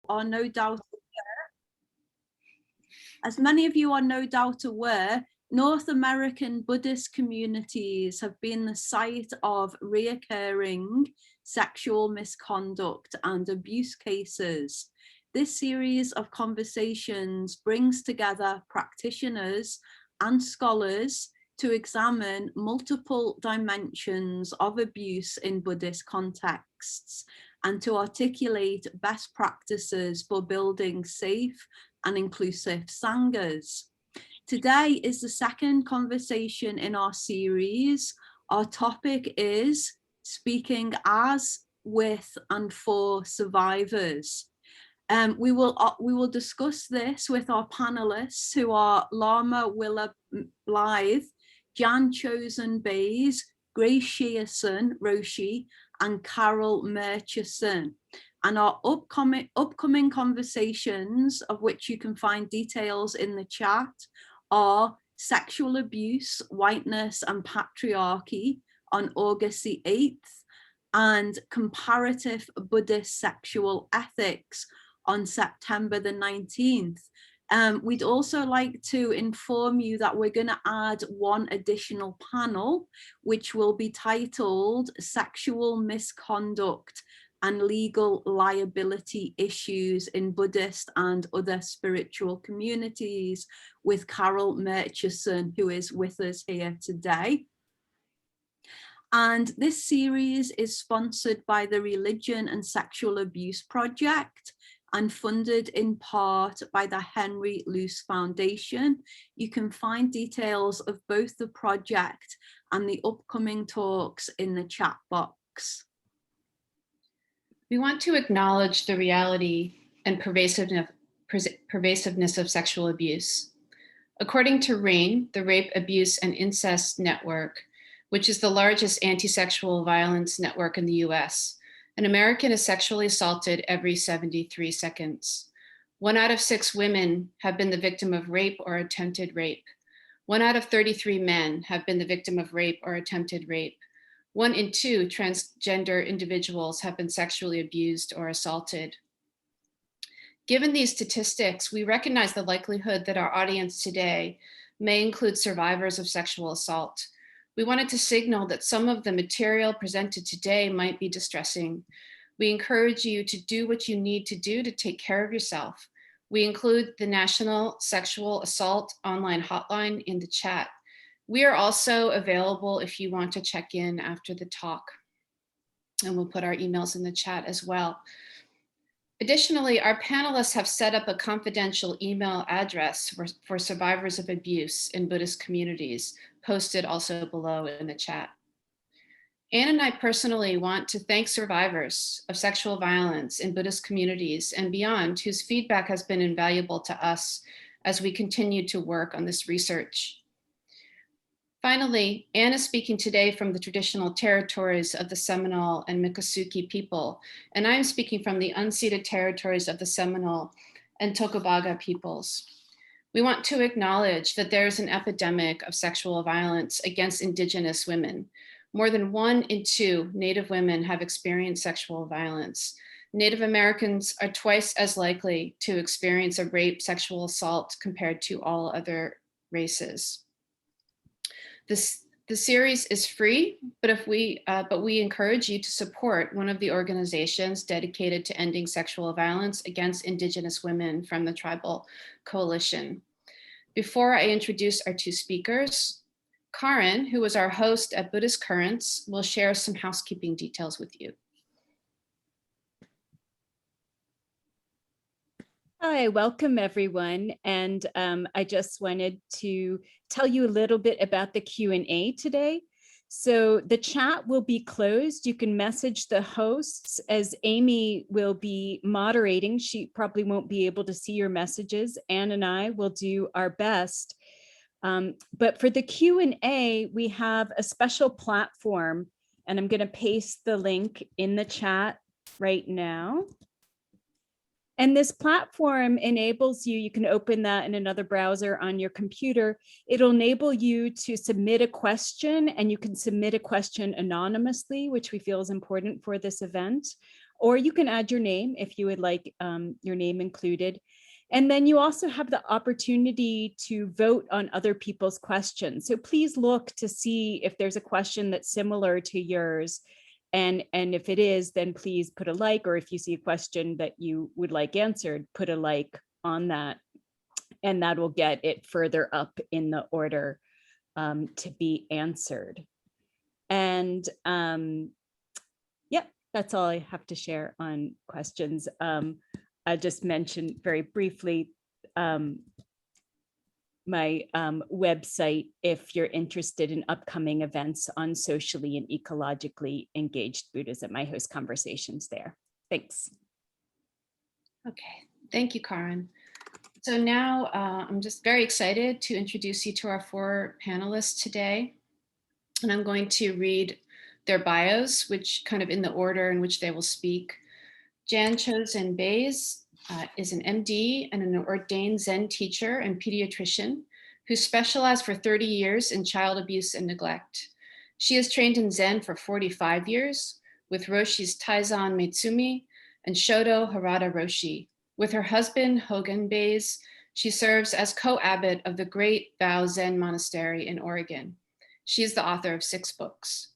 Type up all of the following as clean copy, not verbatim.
are no doubt aware, North American Buddhist communities have been the site of reoccurring sexual misconduct and abuse cases. This series of conversations brings together practitioners and scholars to examine multiple dimensions of abuse in Buddhist contexts and to articulate best practices for building safe and inclusive sanghas. Today is the second conversation in our series. Our topic is speaking as, with, and for survivors. We will discuss this with our panelists, who are Lama Willa Blythe, Jan Chosen Bays, Grace Shearson Roshi, and Carol Murchison. And our upcoming conversations, of which you can find details in the chat, are Sexual Abuse, Whiteness and Patriarchy on August the 8th, and Comparative Buddhist Sexual Ethics on September the 19th. We'd also like to inform you that we're going to add one additional panel, which will be titled Sexual Misconduct and Legal Liability Issues in Buddhist and Other Spiritual Communities, with Carol Murchison, who is with us here today. And this series is sponsored by the Religion and Sexual Abuse Project and funded in part by the Henry Luce Foundation. You can find details of both the project and the upcoming talks in the chat box. We want to acknowledge the reality and pervasiveness of sexual abuse. According to RAIN, the Rape, Abuse, and Incest Network, which is the largest anti-sexual violence network in the US, an American is sexually assaulted every 73 seconds. 1 out of 6 women have been the victim of rape or attempted rape. 1 out of 33 men have been the victim of rape or attempted rape. 1 in 2 transgender individuals have been sexually abused or assaulted. Given these statistics, we recognize the likelihood that our audience today may include survivors of sexual assault. We wanted to signal that some of the material presented today might be distressing. We encourage you to do what you need to do to take care of yourself. We include the National Sexual Assault Online Hotline in the chat. We are also available if you want to check in after the talk, and we'll put our emails in the chat as well. Additionally, our panelists have set up a confidential email address for survivors of abuse in Buddhist communities, posted also below in the chat. Anne and I personally want to thank survivors of sexual violence in Buddhist communities and beyond, whose feedback has been invaluable to us as we continue to work on this research. Finally, Anne is speaking today from the traditional territories of the Seminole and Miccosukee people, and I'm speaking from the unceded territories of the Seminole and Tocobaga peoples. We want to acknowledge that there is an epidemic of sexual violence against Indigenous women. More than 1 in 2 Native women have experienced sexual violence. Native Americans are twice as likely to experience a rape, sexual assault compared to all other races. The series is free, but we encourage you to support one of the organizations dedicated to ending sexual violence against Indigenous women from the Tribal Coalition. Before I introduce our 2 speakers, Karen, who is our host at Buddhist Currents, will share some housekeeping details with you. Hi, welcome everyone. And I just wanted to tell you a little bit about the Q&A today. So the chat will be closed. You can message the hosts as Amy will be moderating. She probably won't be able to see your messages. Anne and I will do our best. But for the Q&A, we have a special platform, and I'm going to paste the link in the chat right now. And this platform enables you, you can open that in another browser on your computer. It'll enable you to submit a question, and you can submit a question anonymously, which we feel is important for this event. or you can add your name if you would like your name included. And then you also have the opportunity to vote on other people's questions. So please look to see if there's a question that's similar to yours. And if it is, then please put a like, or if you see a question that you would like answered, put a like on that. And that will get it further up in the order to be answered. And yep, that's all I have to share on questions. I just mentioned very briefly my website if you're interested in upcoming events on socially and ecologically engaged Buddhism. I host conversations there. Thanks. Okay, thank you, Karin. So now I'm just very excited to introduce you to our 4 panelists today. And I'm going to read their bios, which kind of in the order in which they will speak. Jan Chosen Bays is an MD and an ordained Zen teacher and pediatrician who specialized for 30 years in child abuse and neglect. She has trained in Zen for 45 years with Roshis Taizan Metsumi and Shodo Harada Roshi. With her husband, Hogan Bays, she serves as co-abbot of the Great Vow Zen Monastery in Oregon. She is the author of 6 books.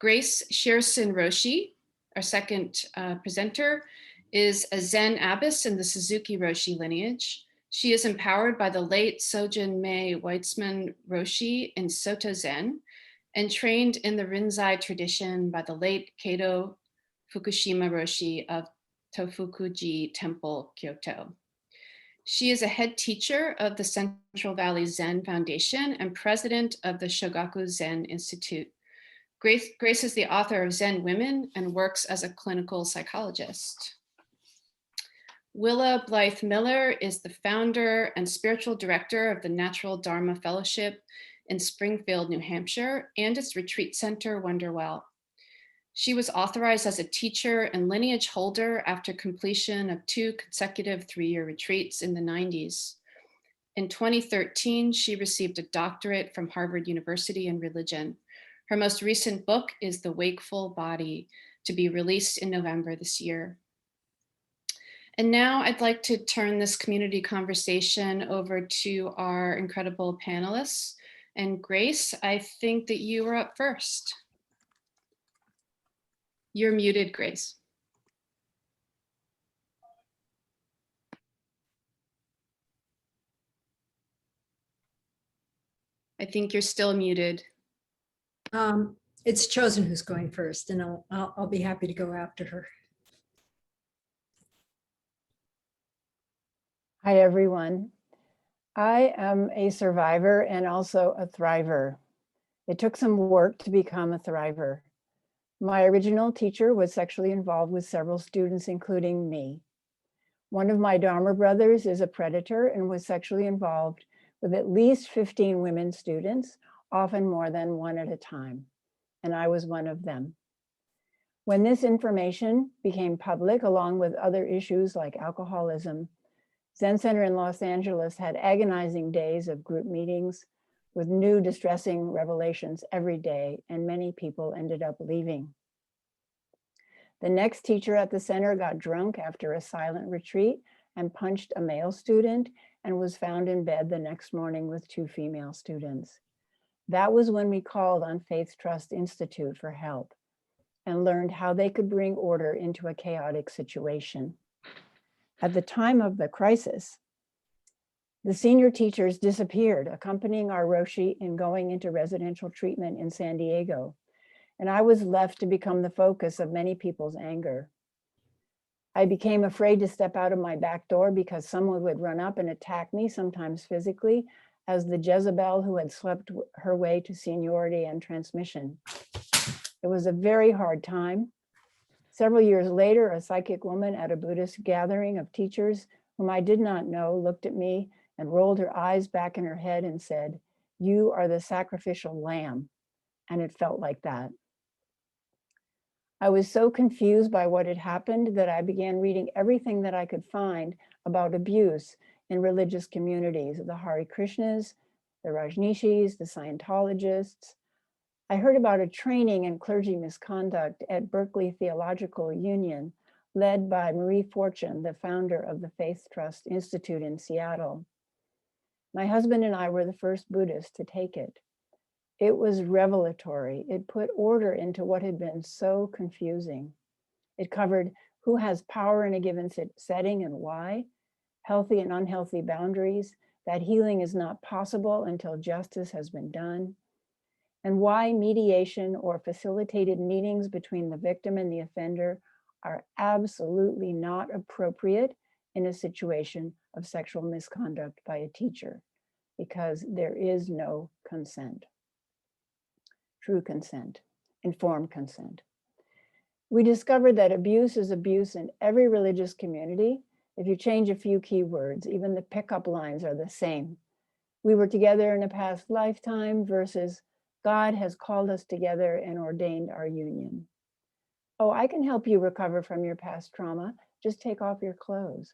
Grace Shearson Roshi, our second presenter, is a Zen abbess in the Suzuki Roshi lineage. She is empowered by the late Sojun Mei Weitzman Roshi in Soto Zen and trained in the Rinzai tradition by the late Kato Fukushima Roshi of Tofukuji Temple, Kyoto. She is a head teacher of the Central Valley Zen Foundation and president of the Shogaku Zen Institute. Grace is the author of Zen Women and works as a clinical psychologist. Willa Blythe Miller is the founder and spiritual director of the Natural Dharma Fellowship in Springfield, New Hampshire, and its retreat center, Wonderwell. She was authorized as a teacher and lineage holder after completion of 2 consecutive 3-year retreats in the 90s. In 2013, she received a doctorate from Harvard University in religion. Her most recent book is The Wakeful Body, to be released in November this year. And now I'd like to turn this community conversation over to our incredible panelists. And Grace, I think that you are up first. You're muted, Grace. I think you're still muted. It's Chosen who's going first, and I'll be happy to go after her. Hi, everyone. I am a survivor and also a thriver. It took some work to become a thriver. My original teacher was sexually involved with several students, including me. One of my Dharma brothers is a predator and was sexually involved with at least 15 women students, often more than one at a time, and I was one of them. When this information became public, along with other issues like alcoholism, Zen Center in Los Angeles had agonizing days of group meetings with new distressing revelations every day, and many people ended up leaving. The next teacher at the center got drunk after a silent retreat and punched a male student and was found in bed the next morning with 2 female students. That was when we called on Faith Trust Institute for help and learned how they could bring order into a chaotic situation. At the time of the crisis, the senior teachers disappeared, accompanying our Roshi in going into residential treatment in San Diego, and I was left to become the focus of many people's anger. I became afraid to step out of my back door because someone would run up and attack me, sometimes physically, as the Jezebel who had slept her way to seniority and transmission. It was a very hard time. Several years later, a psychic woman at a Buddhist gathering of teachers whom I did not know looked at me and rolled her eyes back in her head and said, "You are the sacrificial lamb." And it felt like that. I was so confused by what had happened that I began reading everything that I could find about abuse in religious communities, the Hare Krishnas, the Rajneeshis, the Scientologists. I heard about a training in clergy misconduct at Berkeley Theological Union, led by Marie Fortune, the founder of the Faith Trust Institute in Seattle. My husband and I were the first Buddhists to take it. It was revelatory. It put order into what had been so confusing. It covered who has power in a given setting and why, healthy and unhealthy boundaries, that healing is not possible until justice has been done, and why mediation or facilitated meetings between the victim and the offender are absolutely not appropriate in a situation of sexual misconduct by a teacher, because there is no consent, true consent, informed consent. We discovered that abuse is abuse in every religious community. If you change a few key words, even the pickup lines are the same. We were together in a past lifetime versus God has called us together and ordained our union. Oh, I can help you recover from your past trauma. Just take off your clothes.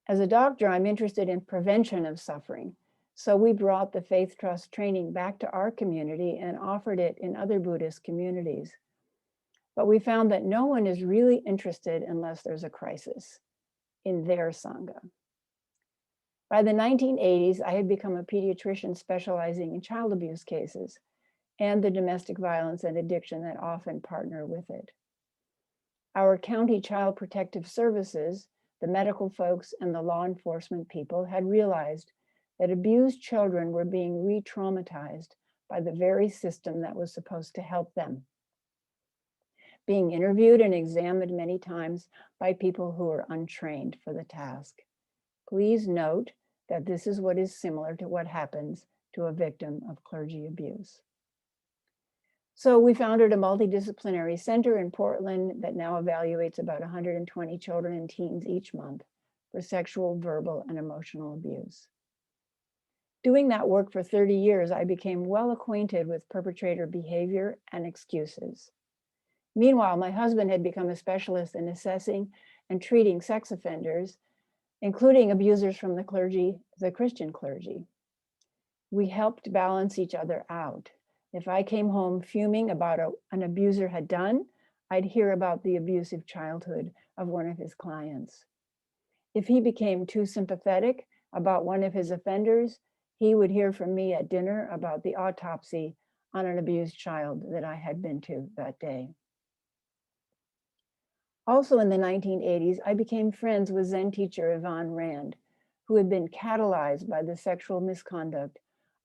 As a doctor, I'm interested in prevention of suffering. So we brought the Faith Trust training back to our community and offered it in other Buddhist communities. But we found that no one is really interested unless there's a crisis in their Sangha. By the 1980s, I had become a pediatrician specializing in child abuse cases and the domestic violence and addiction that often partner with it. Our county child protective services, the medical folks and the law enforcement people had realized that abused children were being re-traumatized by the very system that was supposed to help them, being interviewed and examined many times by people who are untrained for the task. Please note that this is what is similar to what happens to a victim of clergy abuse. So we founded a multidisciplinary center in Portland that now evaluates about 120 children and teens each month for sexual, verbal, and emotional abuse. Doing that work for 30 years, I became well acquainted with perpetrator behavior and excuses. Meanwhile, my husband had become a specialist in assessing and treating sex offenders, including abusers from the clergy, the Christian clergy. We helped balance each other out. If I came home fuming about an abuser had done, I'd hear about the abusive childhood of one of his clients. If he became too sympathetic about one of his offenders, he would hear from me at dinner about the autopsy on an abused child that I had been to that day. Also in the 1980s, I became friends with Zen teacher Yvonne Rand, who had been catalyzed by the sexual misconduct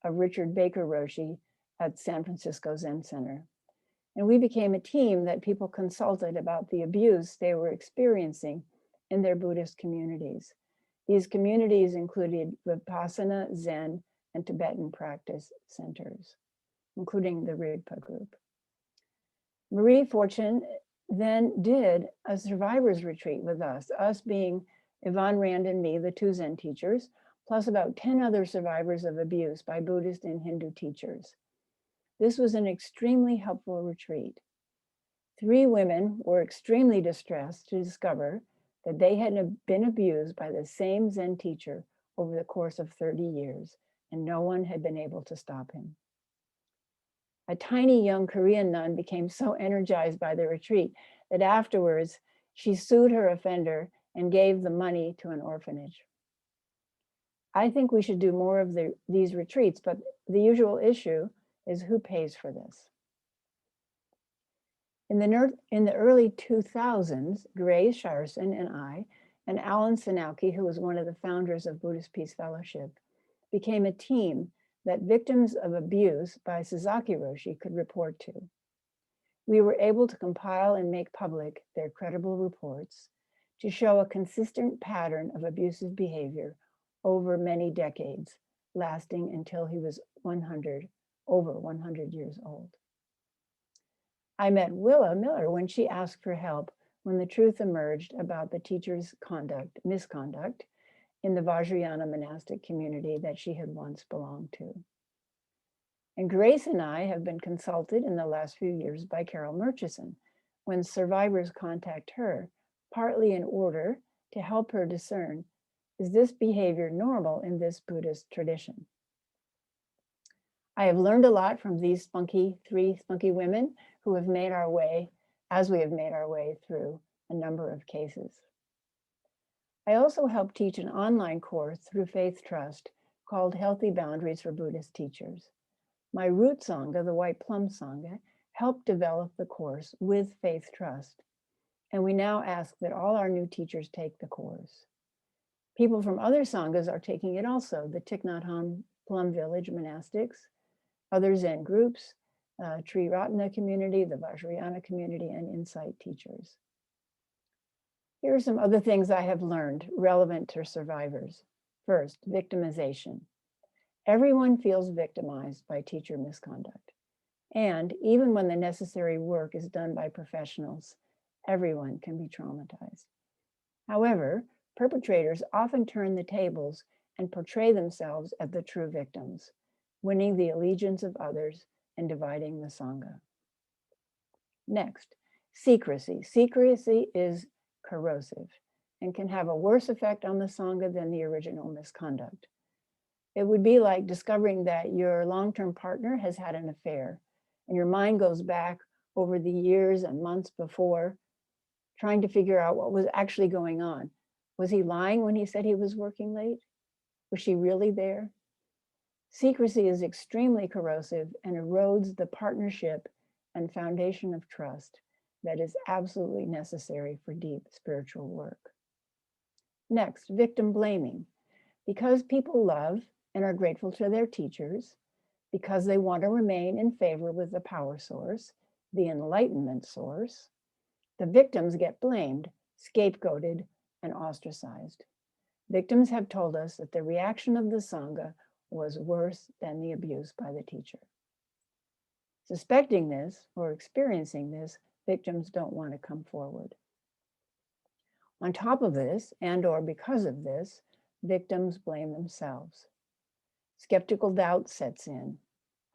of Richard Baker Roshi at San Francisco Zen Center. And we became a team that people consulted about the abuse they were experiencing in their Buddhist communities. These communities included Vipassana, Zen, and Tibetan practice centers, including the Rigpa group. Marie Fortune then did a survivors retreat with us being Yvonne Rand and me, the two Zen teachers, plus about 10 other survivors of abuse by Buddhist and Hindu teachers. This was an extremely helpful retreat. 3 women were extremely distressed to discover that they had been abused by the same Zen teacher over the course of 30 years, and no one had been able to stop him. A tiny young Korean nun became so energized by the retreat that afterwards she sued her offender and gave the money to an orphanage. I think we should do more of these retreats, but the usual issue is who pays for this. In the early 2000s, Grace Sharson and I, and Alan Sinauki, who was one of the founders of Buddhist Peace Fellowship, became a team that victims of abuse by Sasaki Roshi could report to. We were able to compile and make public their credible reports to show a consistent pattern of abusive behavior over many decades, lasting until he was over 100 years old. I met Willa Miller when she asked for help when the truth emerged about the teacher's misconduct in the Vajrayana monastic community that she had once belonged to. And Grace and I have been consulted in the last few years by Carol Murchison when survivors contact her, partly in order to help her discern, is this behavior normal in this Buddhist tradition? I have learned a lot from these three spunky women who have made our way, as we have made our way through a number of cases. I also help teach an online course through Faith Trust called Healthy Boundaries for Buddhist Teachers. My root Sangha, the White Plum Sangha, helped develop the course with Faith Trust. And we now ask that all our new teachers take the course. People from other Sanghas are taking it also, the Thich Nhat Hanh Plum Village monastics, other Zen groups, Tri Ratna community, the Vajrayana community, and Insight teachers. Here are some other things I have learned relevant to survivors. First, victimization. Everyone feels victimized by teacher misconduct. And even when the necessary work is done by professionals, everyone can be traumatized. However, perpetrators often turn the tables and portray themselves as the true victims, winning the allegiance of others and dividing the Sangha. Next, secrecy. Secrecy is corrosive and can have a worse effect on the Sangha than the original misconduct. It would be like discovering that your long-term partner has had an affair and your mind goes back over the years and months before, trying to figure out what was actually going on. Was he lying when he said he was working late? Was she really there? Secrecy is extremely corrosive and erodes the partnership and foundation of trust that is absolutely necessary for deep spiritual work. Next, victim blaming. Because people love and are grateful to their teachers, because they want to remain in favor with the power source, the enlightenment source, the victims get blamed, scapegoated, and ostracized. Victims have told us that the reaction of the Sangha was worse than the abuse by the teacher. Suspecting this or experiencing this, victims don't want to come forward. On top of this, and or because of this, victims blame themselves. Skeptical doubt sets in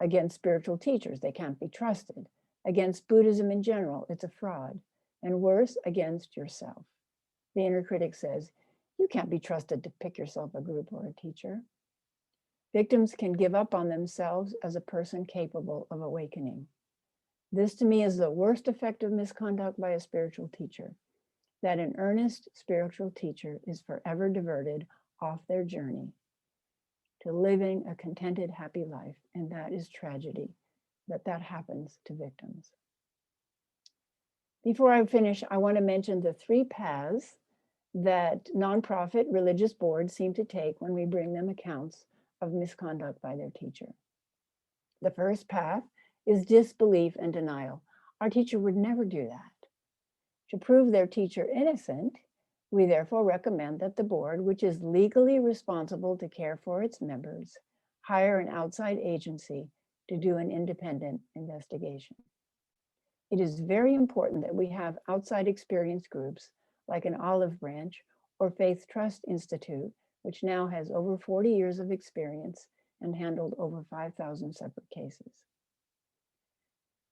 against spiritual teachers, they can't be trusted. Against Buddhism in general, it's a fraud. And worse, against yourself. The inner critic says, you can't be trusted to pick yourself a group or a teacher. Victims can give up on themselves as a person capable of awakening. This to me is the worst effect of misconduct by a spiritual teacher, that an earnest spiritual teacher is forever diverted off their journey to living a contented, happy life. And that is tragedy, that happens to victims. Before I finish, I want to mention the three paths that nonprofit religious boards seem to take when we bring them accounts of misconduct by their teacher. The first path is disbelief and denial. Our teacher would never do that. To prove their teacher innocent, we therefore recommend that the board, which is legally responsible to care for its members, hire an outside agency to do an independent investigation. It is very important that we have outside experience groups like an Olive Branch or Faith Trust Institute, which now has over 40 years of experience and handled over 5,000 separate cases.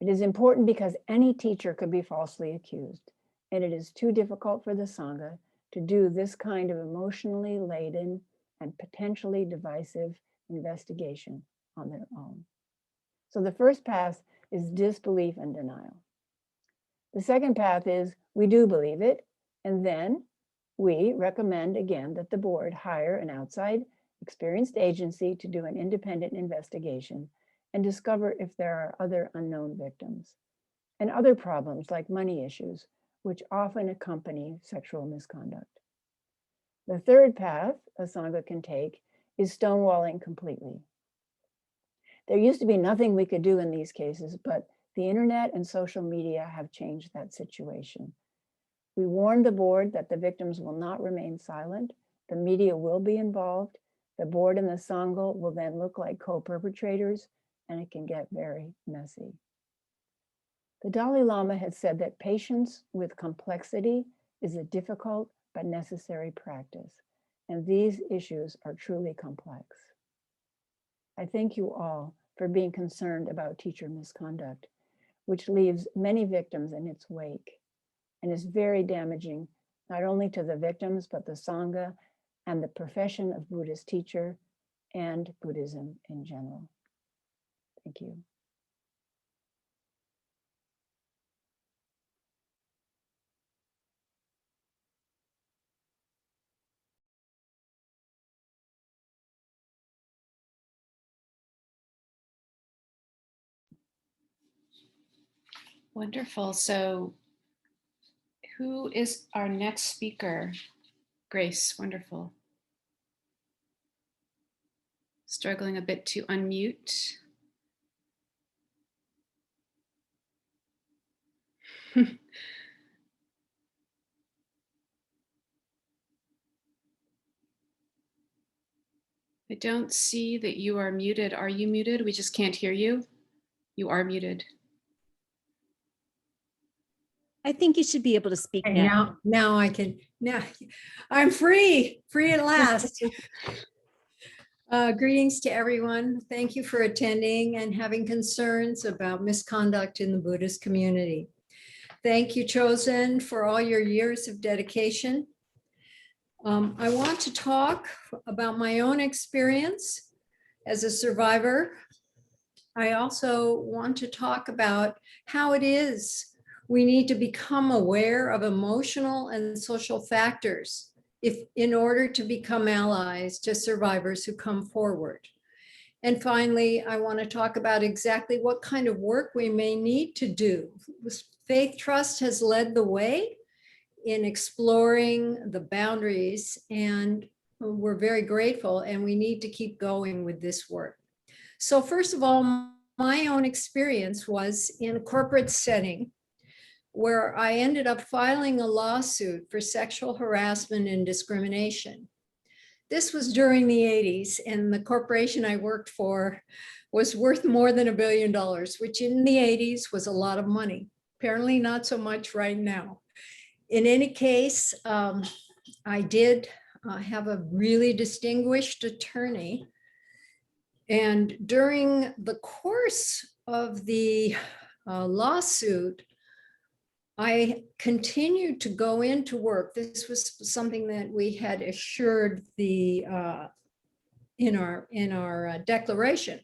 It is important because any teacher could be falsely accused, and it is too difficult for the Sangha to do this kind of emotionally laden and potentially divisive investigation on their own. So the first path is disbelief and denial. The second path is we do believe it, and then we recommend again that the board hire an outside experienced agency to do an independent investigation and discover if there are other unknown victims and other problems like money issues, which often accompany sexual misconduct. The third path a Sangha can take is stonewalling completely. There used to be nothing we could do in these cases, but the internet and social media have changed that situation. We warned the board that the victims will not remain silent. The media will be involved. The board and the Sangha will then look like co-perpetrators, and it can get very messy. The Dalai Lama has said that patience with complexity is a difficult but necessary practice, and these issues are truly complex. I thank you all for being concerned about teacher misconduct, which leaves many victims in its wake and is very damaging, not only to the victims, but the Sangha and the profession of Buddhist teacher and Buddhism in general. Thank you. Wonderful. So who is our next speaker? Grace, wonderful. Struggling a bit to unmute. I don't see that you are muted. Are you muted? We just can't hear you. You are muted. I think you should be able to speak Okay, now. now I can, now I'm free at last. Greetings to everyone. Thank you for attending and having concerns about misconduct in the Buddhist community. Thank you, Chosen, for all your years of dedication. I want to talk about my own experience as a survivor. I also want to talk about how it is we need to become aware of emotional and social factors in order to become allies to survivors who come forward. And finally, I want to talk about exactly what kind of work we may need to do. Faith Trust has led the way in exploring the boundaries, and we're very grateful, and we need to keep going with this work. So first of all, my own experience was in a corporate setting where I ended up filing a lawsuit for sexual harassment and discrimination. This was during the 80s, and the corporation I worked for was worth more than $1 billion, which in the 80s was a lot of money. Apparently not so much right now. In any case, I did have a really distinguished attorney. And during the course of the lawsuit, I continued to go into work. This was something that we had assured the in our declaration.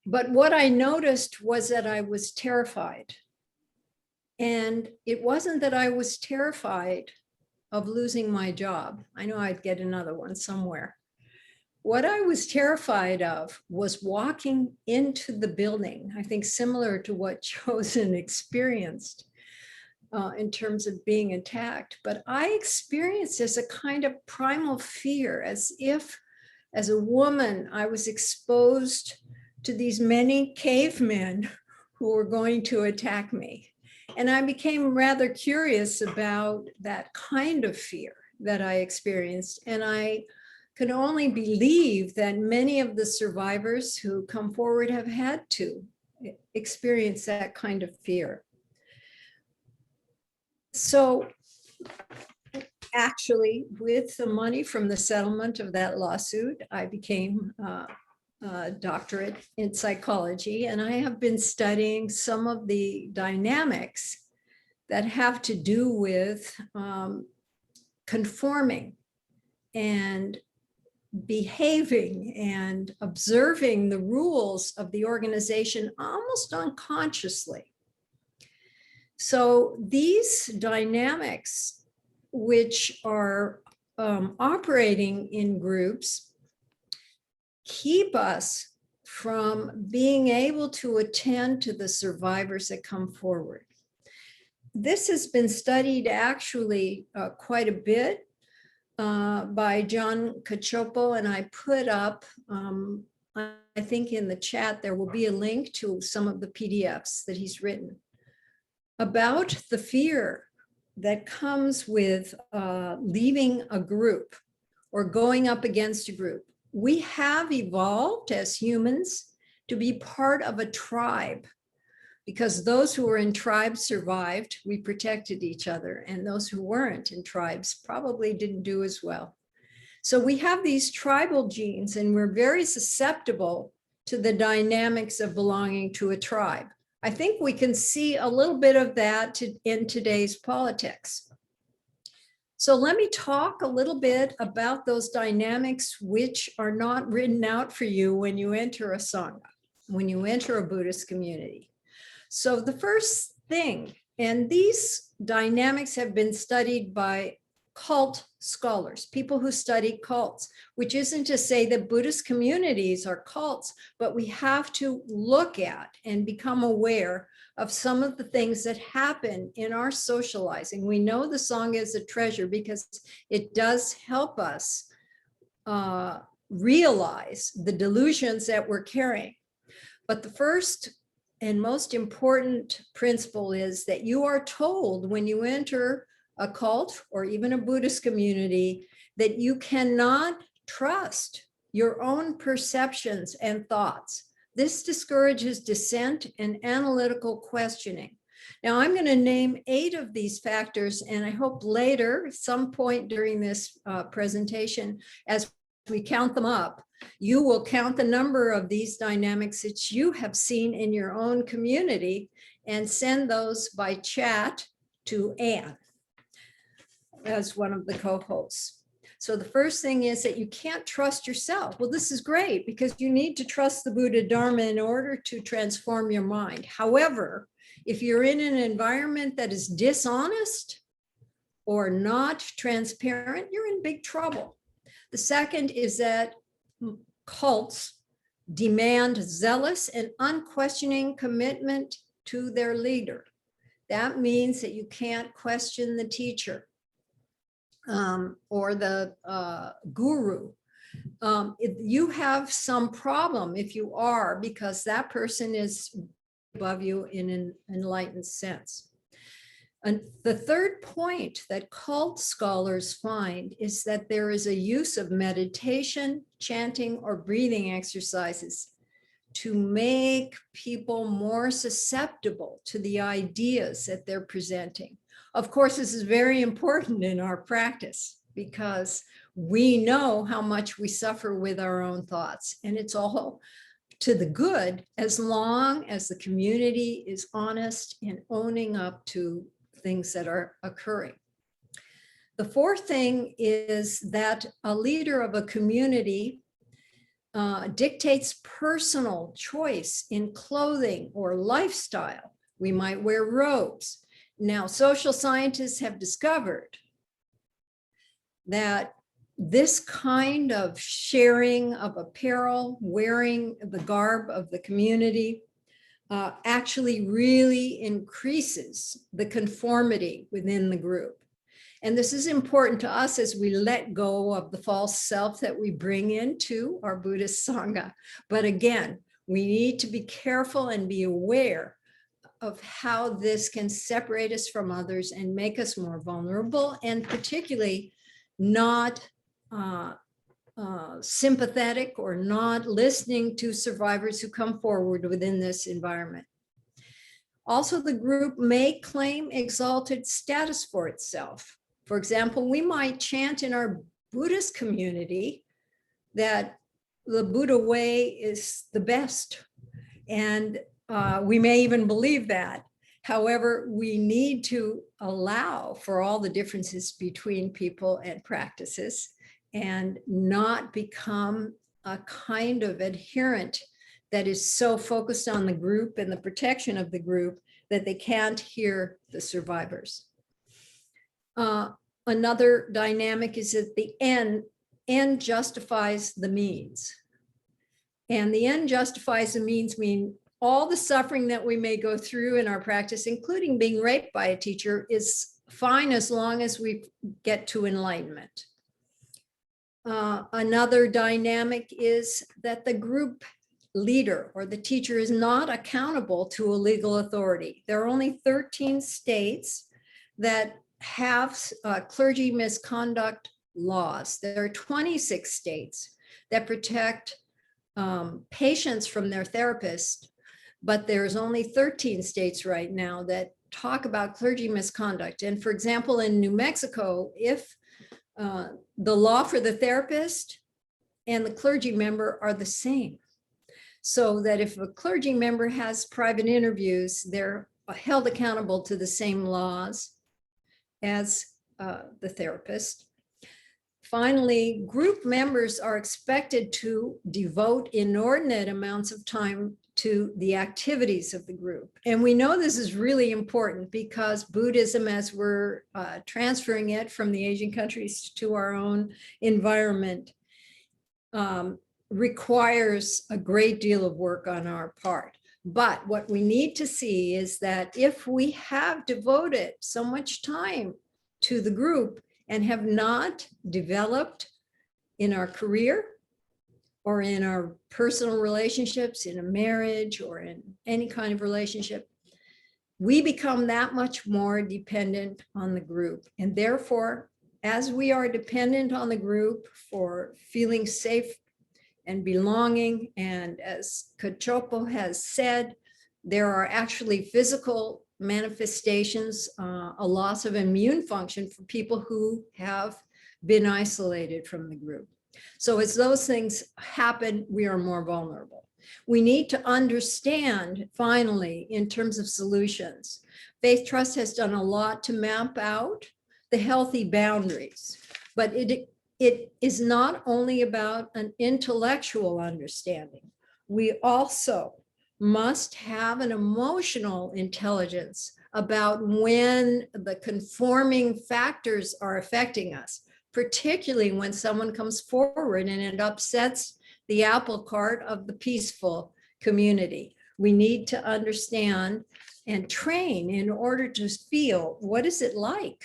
But what I noticed was that I was terrified. And it wasn't that I was terrified of losing my job. I know I'd get another one somewhere. What I was terrified of was walking into the building, I think similar to what Chosen experienced in terms of being attacked. But I experienced as a kind of primal fear, as if as a woman, I was exposed to these many cavemen who were going to attack me. And I became rather curious about that kind of fear that I experienced. And I could only believe that many of the survivors who come forward have had to experience that kind of fear. So actually, with the money from the settlement of that lawsuit, I became a doctorate in psychology, and I have been studying some of the dynamics that have to do with conforming and behaving and observing the rules of the organization almost unconsciously. So these dynamics, which are operating in groups, keep us from being able to attend to the survivors that come forward. This has been studied actually quite a bit by John Cacioppo, and I put up, I think in the chat, there will be a link to some of the PDFs that he's written about the fear that comes with leaving a group or going up against a group. We have evolved as humans to be part of a tribe, because those who were in tribes survived. We protected each other, and those who weren't in tribes probably didn't do as well. So we have these tribal genes, and we're very susceptible to the dynamics of belonging to a tribe. I think we can see a little bit of that in today's politics. So let me talk a little bit about those dynamics which are not written out for you when you enter a Sangha. when you enter a Buddhist community. So the first thing, and these dynamics have been studied by cult scholars, people who study cults, which isn't to say that Buddhist communities are cults, but we have to look at and become aware of some of the things that happen in our socializing. We know the Sangha is a treasure because it does help us realize the delusions that we're carrying. But the first and most important principle is that you are told when you enter a cult or even a Buddhist community that you cannot trust your own perceptions and thoughts. This discourages dissent and analytical questioning. Now, I'm going to name 8 of these factors, and I hope later, at some point during this presentation, as we count them up, you will count the number of these dynamics that you have seen in your own community and send those by chat to Anne as one of the co-hosts. So the first thing is that you can't trust yourself. Well, this is great because you need to trust the Buddha Dharma in order to transform your mind. However, if you're in an environment that is dishonest or not transparent, you're in big trouble. The second is that cults demand zealous and unquestioning commitment to their leader. That means that you can't question the teacher or the guru. If you have some problem, if you are, because that person is above you in an enlightened sense. And the third point that cult scholars find is that there is a use of meditation, chanting, or breathing exercises to make people more susceptible to the ideas that they're presenting. Of course, this is very important in our practice because we know how much we suffer with our own thoughts, and it's all to the good as long as the community is honest and owning up to things that are occurring. The fourth thing is that a leader of a community dictates personal choice in clothing or lifestyle. We might wear robes. Now, social scientists have discovered that this kind of sharing of apparel, wearing the garb of the community, actually really increases the conformity within the group. And this is important to us as we let go of the false self that we bring into our Buddhist Sangha. But again, we need to be careful and be aware of how this can separate us from others and make us more vulnerable, and particularly not sympathetic or not listening to survivors who come forward within this environment. Also, the group may claim exalted status for itself. For example, we might chant in our Buddhist community that the Buddha way is the best. And we may even believe that. However, we need to allow for all the differences between people and practices and not become a kind of adherent that is so focused on the group and the protection of the group that they can't hear the survivors. Another dynamic is that the end justifies the means. And the end justifies the means mean all the suffering that we may go through in our practice, including being raped by a teacher, is fine as long as we get to enlightenment. Another dynamic is that the group leader or the teacher is not accountable to a legal authority. There are only 13 states that have clergy misconduct laws. There are 26 states that protect patients from their therapist, but there's only 13 states right now that talk about clergy misconduct. And for example, in New Mexico, if the law for the therapist and the clergy member are the same, so that if a clergy member has private interviews, they're held accountable to the same laws as the therapist. Finally, group members are expected to devote inordinate amounts of time to the activities of the group. And we know this is really important because Buddhism, as we're transferring it from the Asian countries to our own environment, requires a great deal of work on our part. But what we need to see is that if we have devoted so much time to the group and have not developed in our career or in our personal relationships, in a marriage or in any kind of relationship, we become that much more dependent on the group. And therefore, as we are dependent on the group for feeling safe and belonging, and as Kachopo has said, there are actually physical manifestations, a loss of immune function for people who have been isolated from the group. So as those things happen, we are more vulnerable. We need to understand, finally, in terms of solutions. Faith Trust has done a lot to map out the healthy boundaries, but it is not only about an intellectual understanding. We also must have an emotional intelligence about when the conforming factors are affecting us, particularly when someone comes forward and it upsets the apple cart of the peaceful community. We need to understand and train in order to feel, what is it like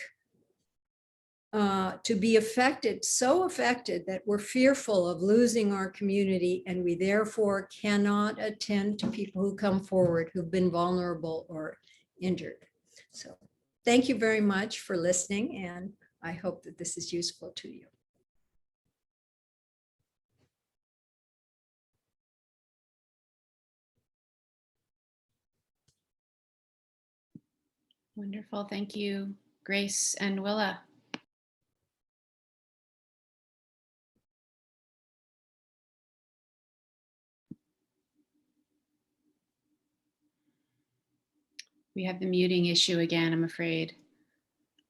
to be affected, so affected that we're fearful of losing our community, and we therefore cannot attend to people who come forward who've been vulnerable or injured. So thank you very much for listening, and I hope that this is useful to you. Wonderful. Thank you, Grace and Willa. We have the muting issue again, I'm afraid.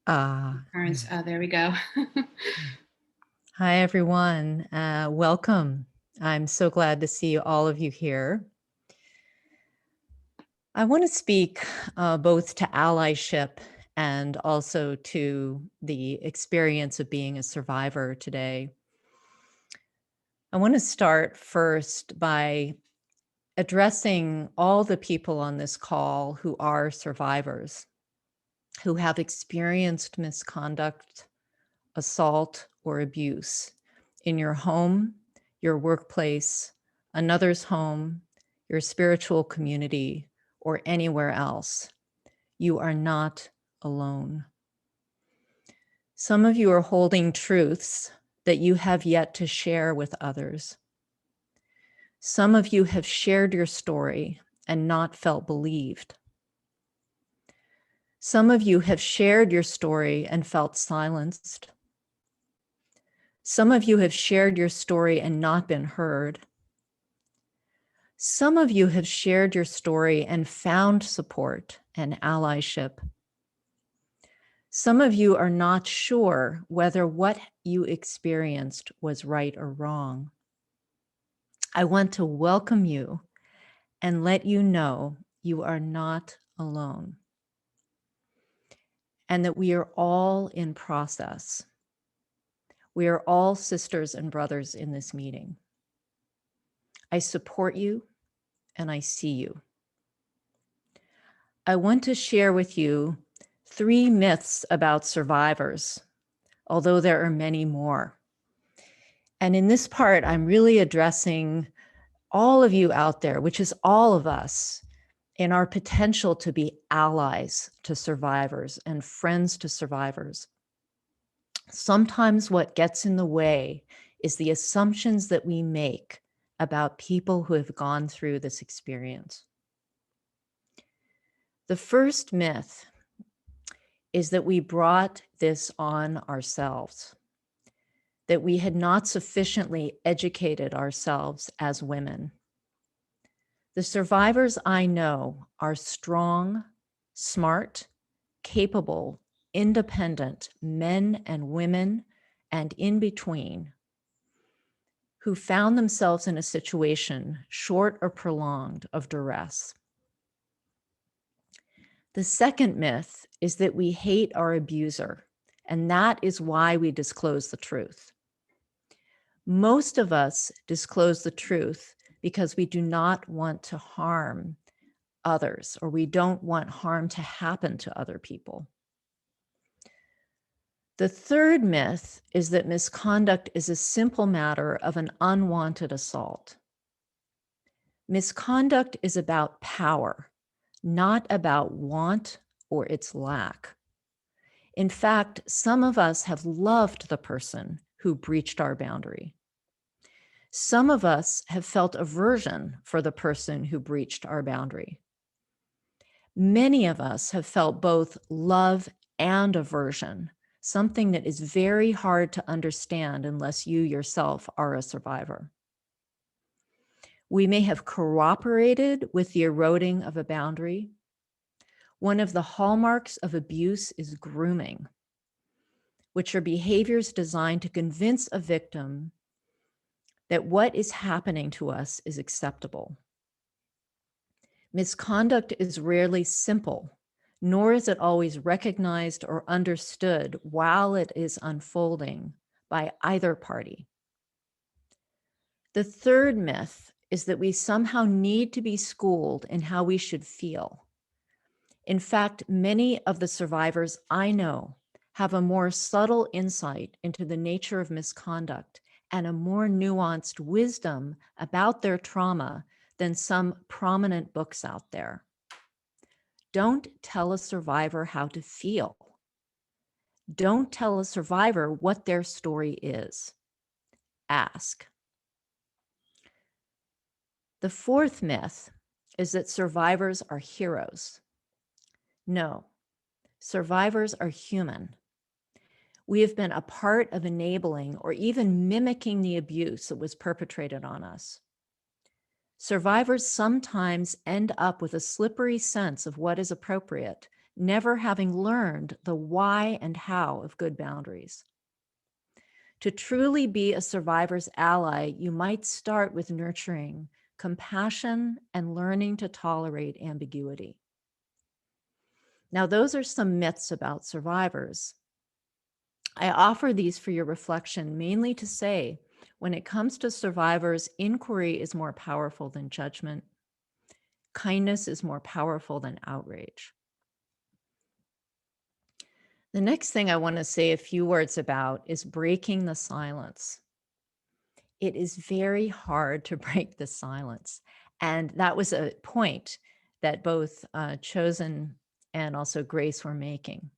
There we go. Hi, everyone. Welcome. I'm so glad to see all of you here. I want to speak both to allyship and also to the experience of being a survivor today. I want to start first by addressing all the people on this call who are survivors, who have experienced misconduct, assault, or abuse in your home, your workplace, another's home, your spiritual community, or anywhere else. You are not alone. Some of you are holding truths that you have yet to share with others. Some of you have shared your story and not felt believed. Some of you have shared your story and felt silenced. Some of you have shared your story and not been heard. Some of you have shared your story and found support and allyship. Some of you are not sure whether what you experienced was right or wrong. I want to welcome you and let you know you are not alone, and that we are all in process. We are all sisters and brothers in this meeting. I support you and I see you. I want to share with you 3 myths about survivors, although there are many more. And in this part, I'm really addressing all of you out there, which is all of us, in our potential to be allies to survivors and friends to survivors. Sometimes what gets in the way is the assumptions that we make about people who have gone through this experience. The first myth is that we brought this on ourselves, that we had not sufficiently educated ourselves as women. The survivors I know are strong, smart, capable, independent men and women and in between, who found themselves in a situation, short or prolonged, of duress. The second myth is that we hate our abuser, and that is why we disclose the truth. Most of us disclose the truth because we do not want to harm others, or we don't want harm to happen to other people. The third myth is that misconduct is a simple matter of an unwanted assault. Misconduct is about power, not about want or its lack. In fact, some of us have loved the person who breached our boundary. Some of us have felt aversion for the person who breached our boundary. Many of us have felt both love and aversion, something that is very hard to understand unless you yourself are a survivor. We may have cooperated with the eroding of a boundary. One of the hallmarks of abuse is grooming, which are behaviors designed to convince a victim that what is happening to us is acceptable. Misconduct is rarely simple, nor is it always recognized or understood while it is unfolding by either party. The third myth is that we somehow need to be schooled in how we should feel. In fact, many of the survivors I know have a more subtle insight into the nature of misconduct and a more nuanced wisdom about their trauma than some prominent books out there. Don't tell a survivor how to feel. Don't tell a survivor what their story is. Ask. The fourth myth is that survivors are heroes. No, survivors are human. We have been a part of enabling or even mimicking the abuse that was perpetrated on us. Survivors sometimes end up with a slippery sense of what is appropriate, never having learned the why and how of good boundaries. To truly be a survivor's ally, you might start with nurturing compassion and learning to tolerate ambiguity. Now, those are some myths about survivors. I offer these for your reflection, mainly to say, when it comes to survivors, inquiry is more powerful than judgment. Kindness is more powerful than outrage. The next thing I want to say a few words about is breaking the silence. It is very hard to break the silence. And that was a point that both Chosen and also Grace were making.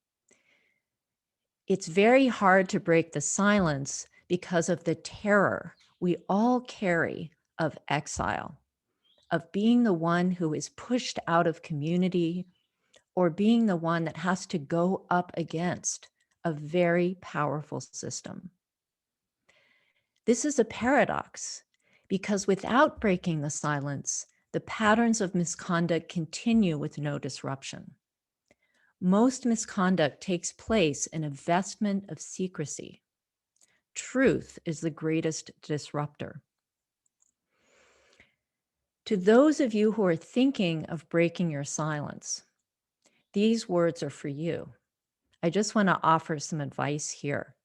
It's very hard to break the silence because of the terror we all carry of exile, of being the one who is pushed out of community, or being the one that has to go up against a very powerful system. This is a paradox because without breaking the silence, the patterns of misconduct continue with no disruption. Most misconduct takes place in a vestment of secrecy. Truth is the greatest disruptor. To those of you who are thinking of breaking your silence, these words are for you. I just want to offer some advice here.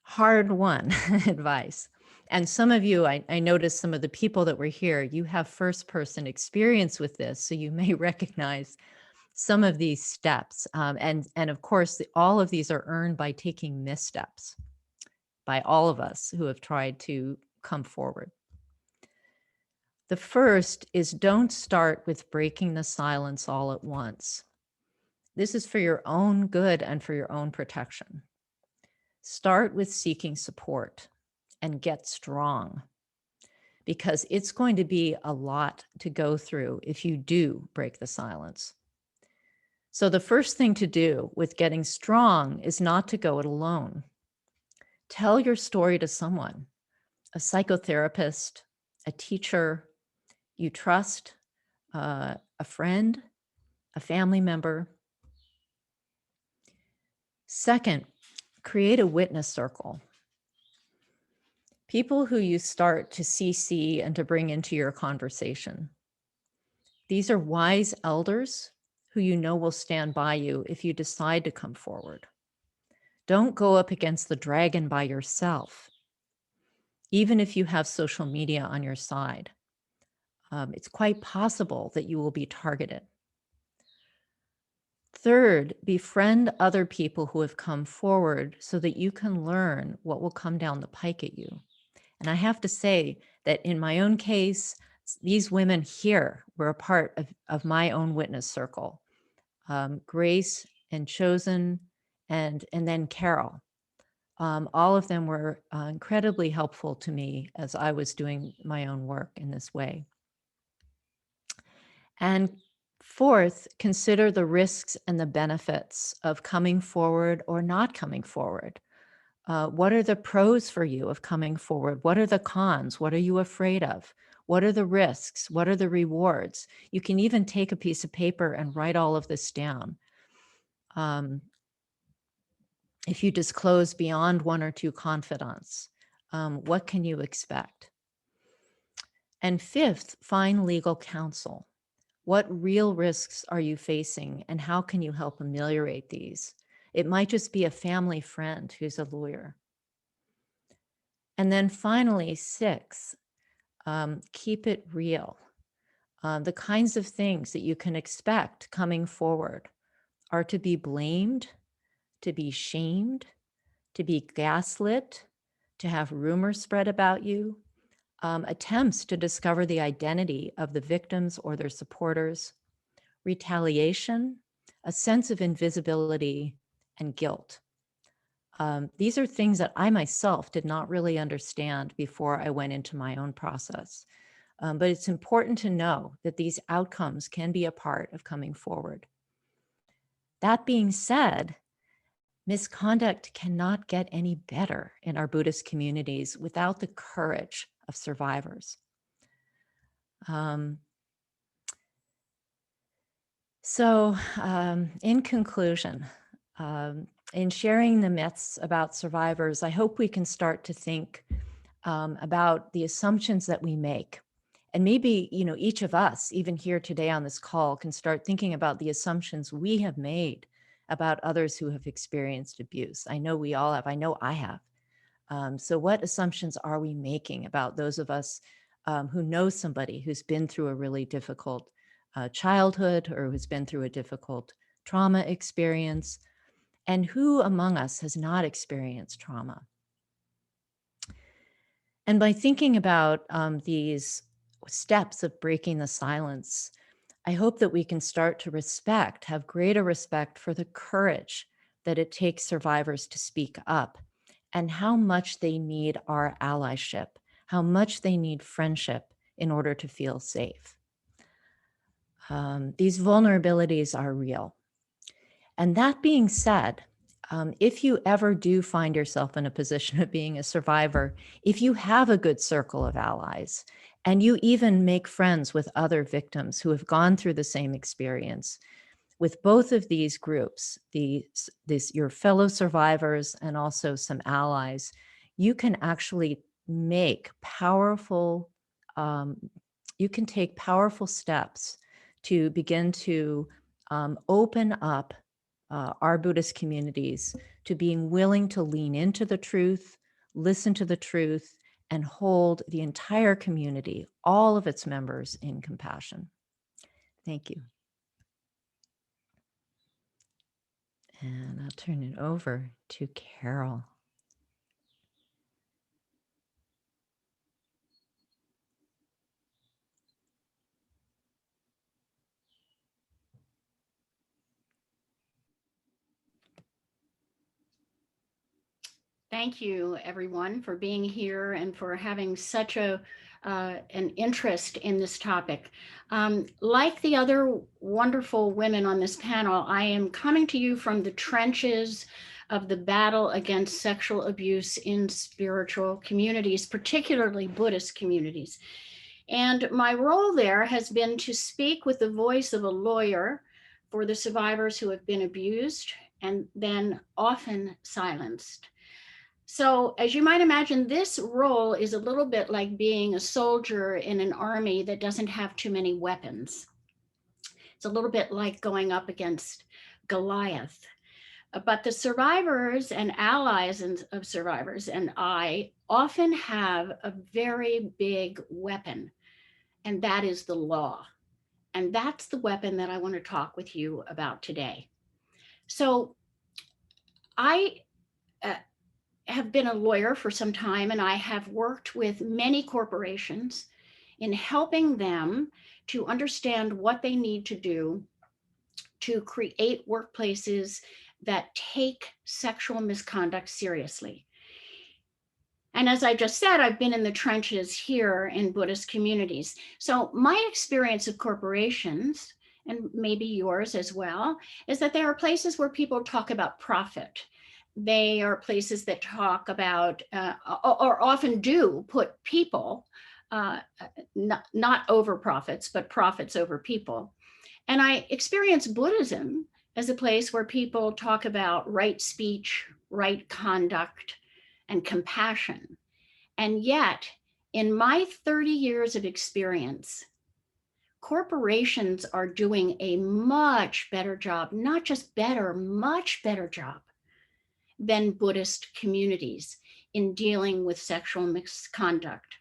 Hard-won advice. And some of you, I noticed some of the people that were here, you have first-person experience with this, so you may recognize some of these steps. And of course, all of these are earned by taking missteps by all of us who have tried to come forward. The first is don't start with breaking the silence all at once. This is for your own good and for your own protection. Start with seeking support and get strong, because it's going to be a lot to go through if you do break the silence. So the first thing to do with getting strong is not to go it alone. Tell your story to someone, a psychotherapist, a teacher you trust, a friend, a family member. Second, create a witness circle. people who you start to CC and to bring into your conversation. These are wise elders who you know will stand by you if you decide to come forward. Don't go up against the dragon by yourself, even if you have social media on your side. It's quite possible that you will be targeted. Third, befriend other people who have come forward so that you can learn what will come down the pike at you. And I have to say that in my own case, these women here were a part of my own witness circle. Grace and Chosen and then Carol. All of them were incredibly helpful to me as I was doing my own work in this way. And fourth, consider the risks and the benefits of coming forward or not coming forward. What are the pros for you of coming forward? What are the cons? What are you afraid of? What are the risks? What are the rewards? You can even take a piece of paper and write all of this down. If you disclose beyond 1 or 2 confidants, what can you expect? And fifth, find legal counsel. What real risks are you facing and how can you help ameliorate these? It might just be a family friend who's a lawyer. And then finally, 6, keep it real. The kinds of things that you can expect coming forward are to be blamed, to be shamed, to be gaslit, to have rumors spread about you, attempts to discover the identity of the victims or their supporters, retaliation, a sense of invisibility, and guilt. These are things that I myself did not really understand before I went into my own process. But it's important to know that these outcomes can be a part of coming forward. That being said, misconduct cannot get any better in our Buddhist communities without the courage of survivors. In conclusion, in sharing the myths about survivors, I hope we can start to think about the assumptions that we make. And maybe, each of us, even here today on this call, can start thinking about the assumptions we have made about others who have experienced abuse. I know we all have. I know I have. So what assumptions are we making about those of us who know somebody who's been through a really difficult childhood or who's been through a difficult trauma experience? And who among us has not experienced trauma? And by thinking about these steps of breaking the silence, I hope that we can start to have greater respect for the courage that it takes survivors to speak up and how much they need our allyship, how much they need friendship in order to feel safe. These vulnerabilities are real. And that being said, if you ever do find yourself in a position of being a survivor, if you have a good circle of allies, and you even make friends with other victims who have gone through the same experience, with both of these groups, your fellow survivors and also some allies, you can actually make powerful, you can take powerful steps to begin to open up our Buddhist communities to being willing to lean into the truth, listen to the truth, and hold the entire community, all of its members, in compassion. Thank you. And I'll turn it over to Carol. Thank you, everyone, for being here and for having such an interest in this topic. Like the other wonderful women on this panel, I am coming to you from the trenches of the battle against sexual abuse in spiritual communities, particularly Buddhist communities. And my role there has been to speak with the voice of a lawyer for the survivors who have been abused and then often silenced. So as you might imagine, this role is a little bit like being a soldier in an army that doesn't have too many weapons. It's a little bit like going up against Goliath. But the survivors and allies of survivors and I often have a very big weapon, and that is the law. And that's the weapon that I want to talk with you about today. So I have been a lawyer for some time, and I have worked with many corporations in helping them to understand what they need to do to create workplaces that take sexual misconduct seriously. And as I just said, I've been in the trenches here in Buddhist communities. So my experience of corporations, and maybe yours as well, is that there are places where people talk about profit. They are places that talk about, or often do put people, not over profits, but profits over people. And I experience Buddhism as a place where people talk about right speech, right conduct, and compassion. And yet, in my 30 years of experience, corporations are doing a much better job, not just better, much better job than Buddhist communities in dealing with sexual misconduct.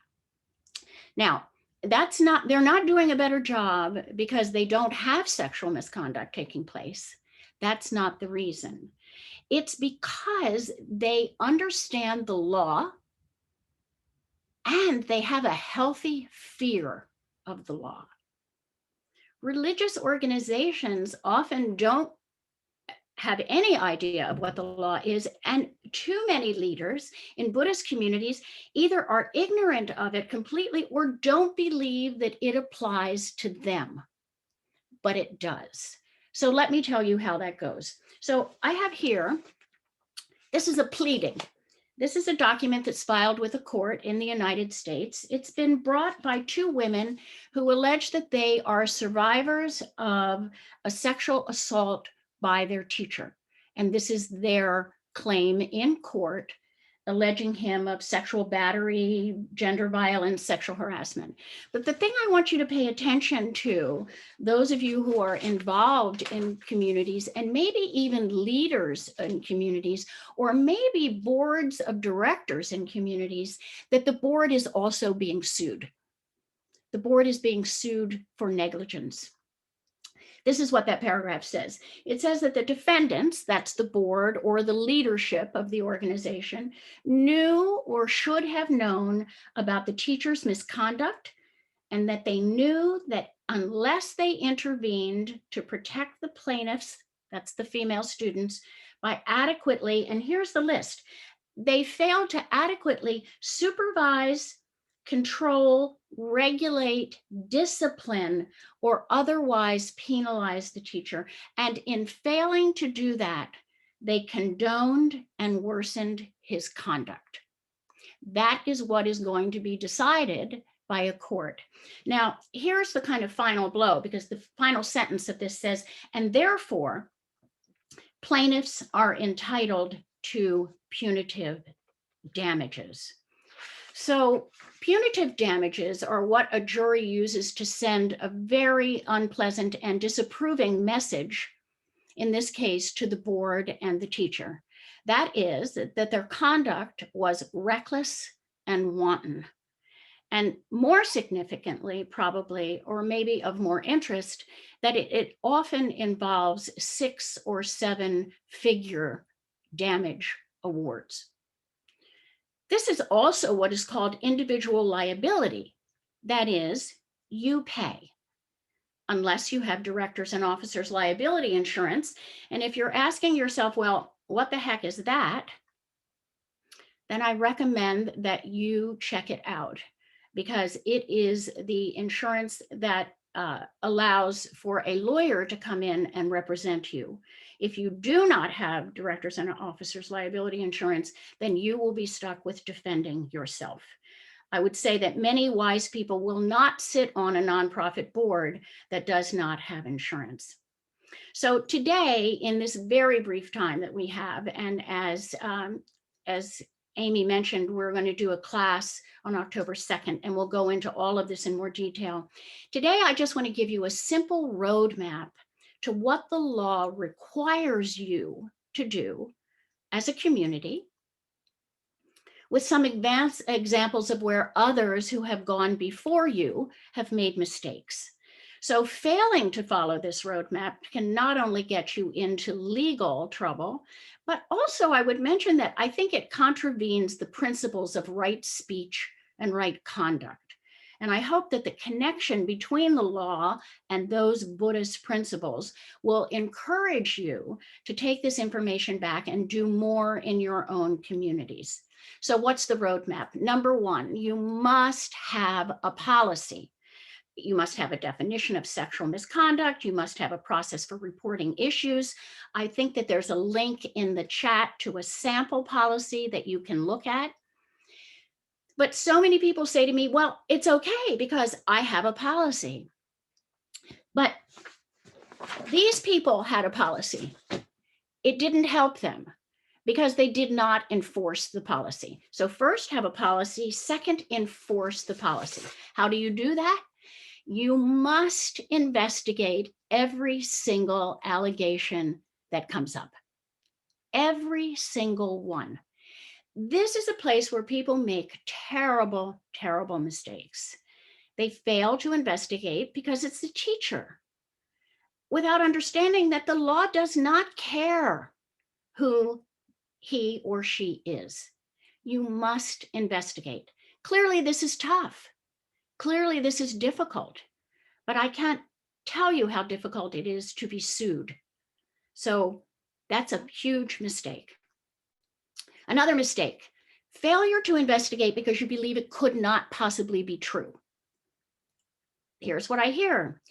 Now, they're not doing a better job because they don't have sexual misconduct taking place. That's not the reason. It's because they understand the law and they have a healthy fear of the law. Religious organizations often don't have any idea of what the law is, and too many leaders in Buddhist communities either are ignorant of it completely or don't believe that it applies to them, but it does. So let me tell you how that goes. So I have here, this is a pleading. This is a document that's filed with a court in the United States. It's been brought by two women who allege that they are survivors of a sexual assault by their teacher. And this is their claim in court, alleging him of sexual battery, gender violence, sexual harassment. But the thing I want you to pay attention to, those of you who are involved in communities and maybe even leaders in communities, or maybe boards of directors in communities, that the board is also being sued. The board is being sued for negligence. This is what that paragraph says. It says that the defendants, that's the board or the leadership of the organization, knew or should have known about the teacher's misconduct, and that they knew that unless they intervened to protect the plaintiffs, that's the female students, by adequately, and here's the list, they failed to adequately supervise, control, regulate, discipline, or otherwise penalize the teacher. And in failing to do that, they condoned and worsened his conduct. That is what is going to be decided by a court. Now, here's the kind of final blow, because the final sentence of this says, and therefore, plaintiffs are entitled to punitive damages. So punitive damages are what a jury uses to send a very unpleasant and disapproving message, in this case, to the board and the teacher. That is that their conduct was reckless and wanton. And more significantly, probably, or maybe of more interest, that it often involves 6 or 7 figure damage awards. This is also what is called individual liability. That is, you pay, unless you have directors and officers liability insurance. And if you're asking yourself, well, what the heck is that? Then I recommend that you check it out, because it is the insurance that allows for a lawyer to come in and represent you. If you do not have directors and officers liability insurance, then you will be stuck with defending yourself. I would say that many wise people will not sit on a nonprofit board that does not have insurance. So today, in this very brief time that we have, and as Amy mentioned, we're going to do a class on October 2nd, and we'll go into all of this in more detail. Today, I just want to give you a simple roadmap to what the law requires you to do as a community, with some advanced examples of where others who have gone before you have made mistakes. So failing to follow this roadmap can not only get you into legal trouble, but also I would mention that I think it contravenes the principles of right speech and right conduct. And I hope that the connection between the law and those Buddhist principles will encourage you to take this information back and do more in your own communities. So what's the roadmap? Number one, you must have a policy. You must have a definition of sexual misconduct. You must have a process for reporting issues. I think that there's a link in the chat to a sample policy that you can look at. But so many people say to me, well, it's okay because I have a policy. But these people had a policy. It didn't help them because they did not enforce the policy. So first, have a policy. Second, enforce the policy. How do you do that? You must investigate every single allegation that comes up. Every single one. This is a place where people make terrible, terrible mistakes. They fail to investigate because it's the teacher, without understanding that the law does not care who he or she is. You must investigate. Clearly, this is tough. Clearly, this is difficult, but I can't tell you how difficult it is to be sued. So that's a huge mistake. Another mistake, failure to investigate because you believe it could not possibly be true. Here's what I hear.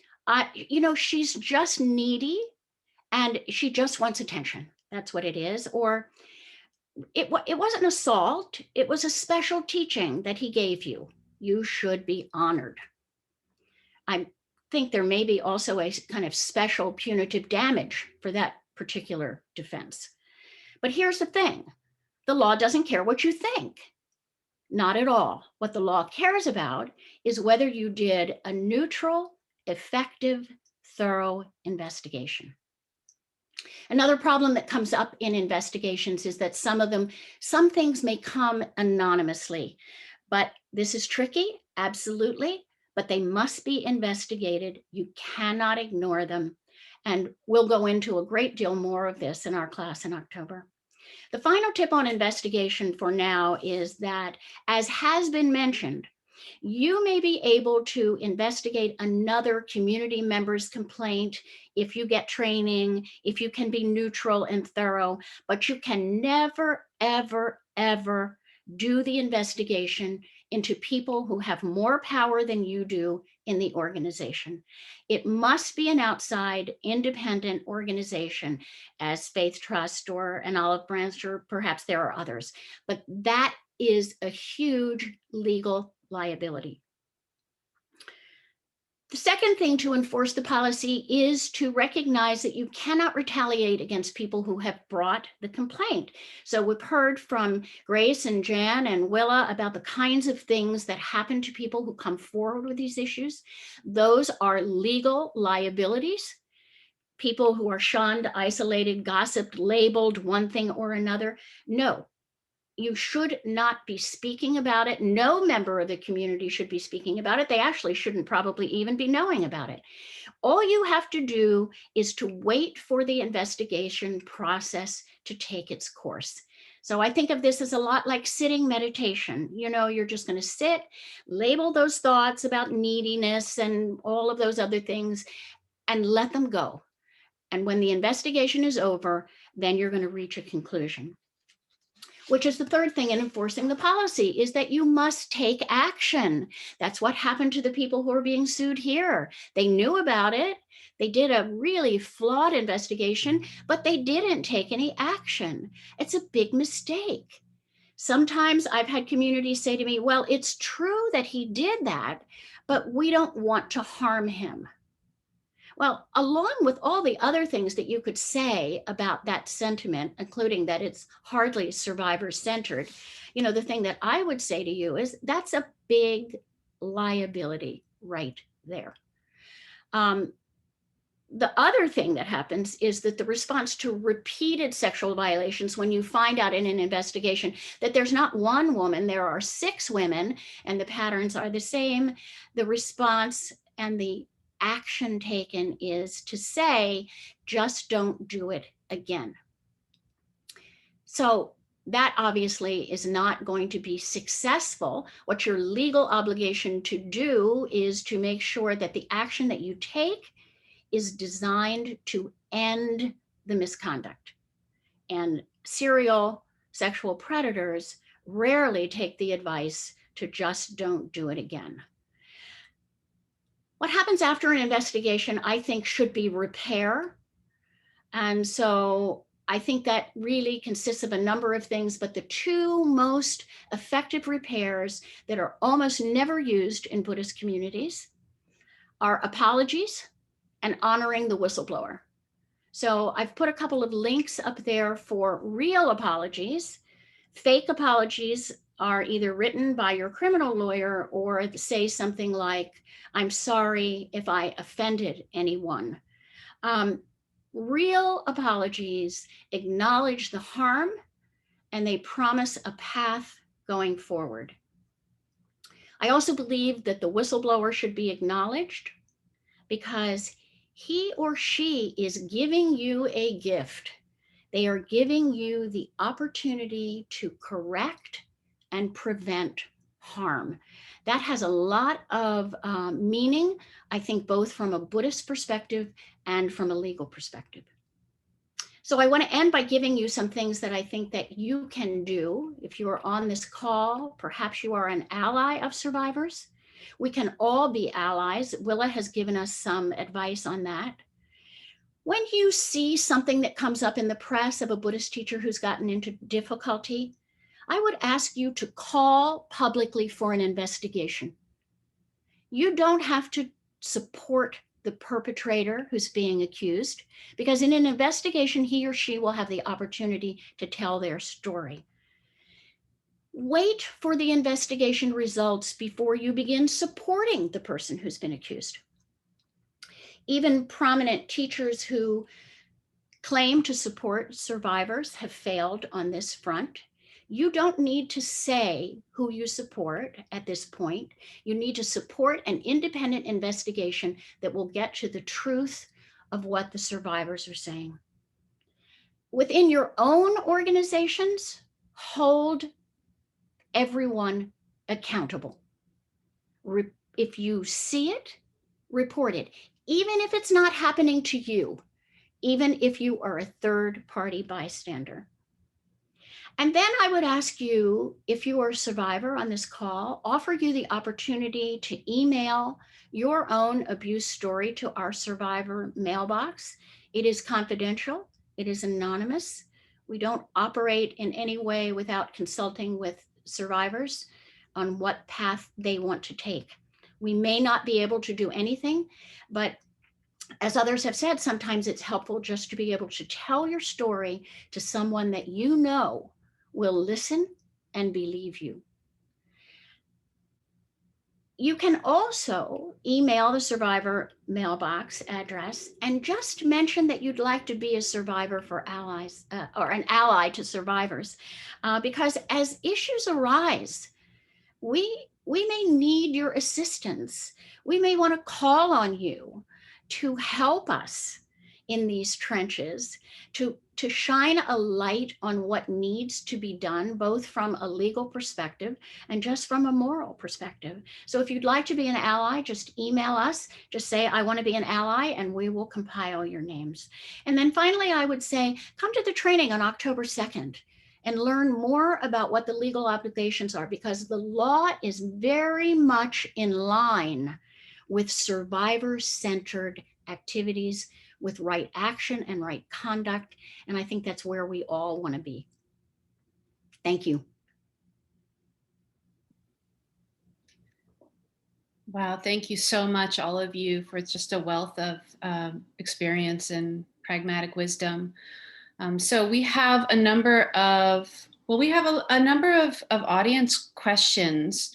She's just needy and she just wants attention. That's what it is. Or it wasn't assault. It was a special teaching that he gave you. You should be honored. I think there may be also a kind of special punitive damage for that particular defense. But here's the thing. The law doesn't care what you think. Not at all. What the law cares about is whether you did a neutral, effective, thorough investigation. Another problem that comes up in investigations is that some things may come anonymously, but this is tricky, absolutely, but they must be investigated. You cannot ignore them. And we'll go into a great deal more of this in our class in October. The final tip on investigation for now is that, as has been mentioned, you may be able to investigate another community member's complaint if you get training, if you can be neutral and thorough, but you can never, ever, ever do the investigation into people who have more power than you do in the organization. It must be an outside, independent organization, as Faith Trust or an Olive Branch, or perhaps there are others. But that is a huge legal liability. The second thing to enforce the policy is to recognize that you cannot retaliate against people who have brought the complaint. So we've heard from Grace and Jan and Willa about the kinds of things that happen to people who come forward with these issues. Those are legal liabilities. People who are shunned, isolated, gossiped, labeled one thing or another. No. You should not be speaking about it. No member of the community should be speaking about it. They actually shouldn't probably even be knowing about it. All you have to do is to wait for the investigation process to take its course. So I think of this as a lot like sitting meditation. You're just going to sit, label those thoughts about neediness and all of those other things, and let them go. And when the investigation is over, then you're going to reach a conclusion. Which is the third thing in enforcing the policy, is that you must take action. That's what happened to the people who are being sued here. They knew about it. They did a really flawed investigation, but they didn't take any action. It's a big mistake. Sometimes I've had communities say to me, well, it's true that he did that, but we don't want to harm him. Well, along with all the other things that you could say about that sentiment, including that it's hardly survivor-centered, you know, the thing that I would say to you is that's a big liability right there. The other thing that happens is that the response to repeated sexual violations, when you find out in an investigation that there's not one woman, there are 6 women, and the patterns are the same, the response and the action taken is to say, just don't do it again. So that obviously is not going to be successful. What your legal obligation to do is to make sure that the action that you take is designed to end the misconduct. And serial sexual predators rarely take the advice to just don't do it again. What happens after an investigation, I think, should be repair. And so I think that really consists of a number of things, but the 2 most effective repairs that are almost never used in Buddhist communities are apologies and honoring the whistleblower. So I've put a couple of links up there for real apologies. Fake apologies are either written by your criminal lawyer or say something like, I'm sorry if I offended anyone. Real apologies acknowledge the harm and they promise a path going forward. I also believe that the whistleblower should be acknowledged because he or she is giving you a gift. They are giving you the opportunity to correct and prevent harm. That has a lot of meaning, I think, both from a Buddhist perspective and from a legal perspective. So I want to end by giving you some things that I think that you can do. If you are on this call, perhaps you are an ally of survivors. We can all be allies. Willa has given us some advice on that. When you see something that comes up in the press of a Buddhist teacher who's gotten into difficulty, I would ask you to call publicly for an investigation. You don't have to support the perpetrator who's being accused, because in an investigation, he or she will have the opportunity to tell their story. Wait for the investigation results before you begin supporting the person who's been accused. Even prominent teachers who claim to support survivors have failed on this front. You don't need to say who you support at this point. You need to support an independent investigation that will get to the truth of what the survivors are saying. Within your own organizations, hold everyone accountable. If you see it, report it, even if it's not happening to you, even if you are a third-party bystander. And then I would ask you, if you are a survivor on this call, offer you the opportunity to email your own abuse story to our survivor mailbox. It is confidential, it is anonymous. We don't operate in any way without consulting with survivors on what path they want to take. We may not be able to do anything, but as others have said, sometimes it's helpful just to be able to tell your story to someone that you know will listen and believe you. You can also email the survivor mailbox address and just mention that you'd like to be a survivor for allies or an ally to survivors, because as issues arise, we may need your assistance. We may want to call on you to help us in these trenches, to shine a light on what needs to be done, both from a legal perspective and just from a moral perspective. So if you'd like to be an ally, just email us, just say, I want to be an ally, and we will compile your names. And then finally, I would say, come to the training on October 2nd. And learn more about what the legal obligations are, because the law is very much in line with survivor-centered activities, with right action and right conduct. And I think that's where we all want to be. Thank you. Wow, thank you so much, all of you, for just a wealth of experience and pragmatic wisdom. So we have a number of, a number of audience questions,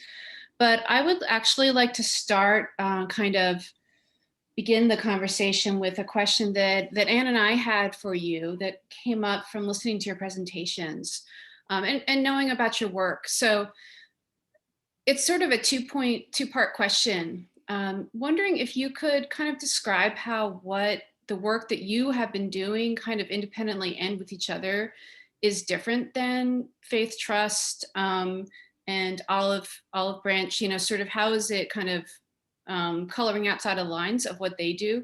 but I would actually like to start kind of begin the conversation with a question that Anne and I had for you that came up from listening to your presentations and knowing about your work. So it's sort of a two-part question. Wondering if you could kind of describe how what the work that you have been doing kind of independently and with each other is different than Faith Trust and Olive Branch, you know, sort of how is it kind of coloring outside of lines of what they do?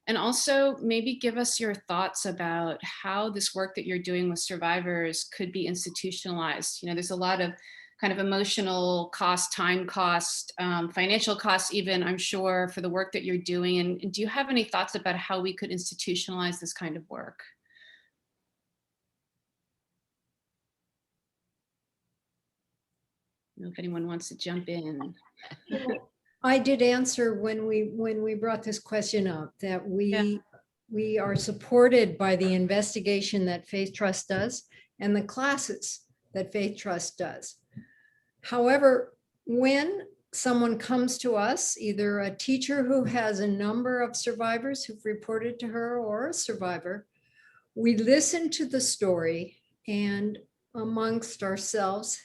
And also maybe give us your thoughts about how this work that you're doing with survivors could be institutionalized. You know, there's a lot of kind of emotional cost, time cost, financial cost even, I'm sure, for the work that you're doing. And do you have any thoughts about how we could institutionalize this kind of work? I don't know if anyone wants to jump in. I did answer when we brought this question up that we are supported by the investigation that Faith Trust does and the classes that Faith Trust does. However, when someone comes to us, either a teacher who has a number of survivors who've reported to her or a survivor, we listen to the story and amongst ourselves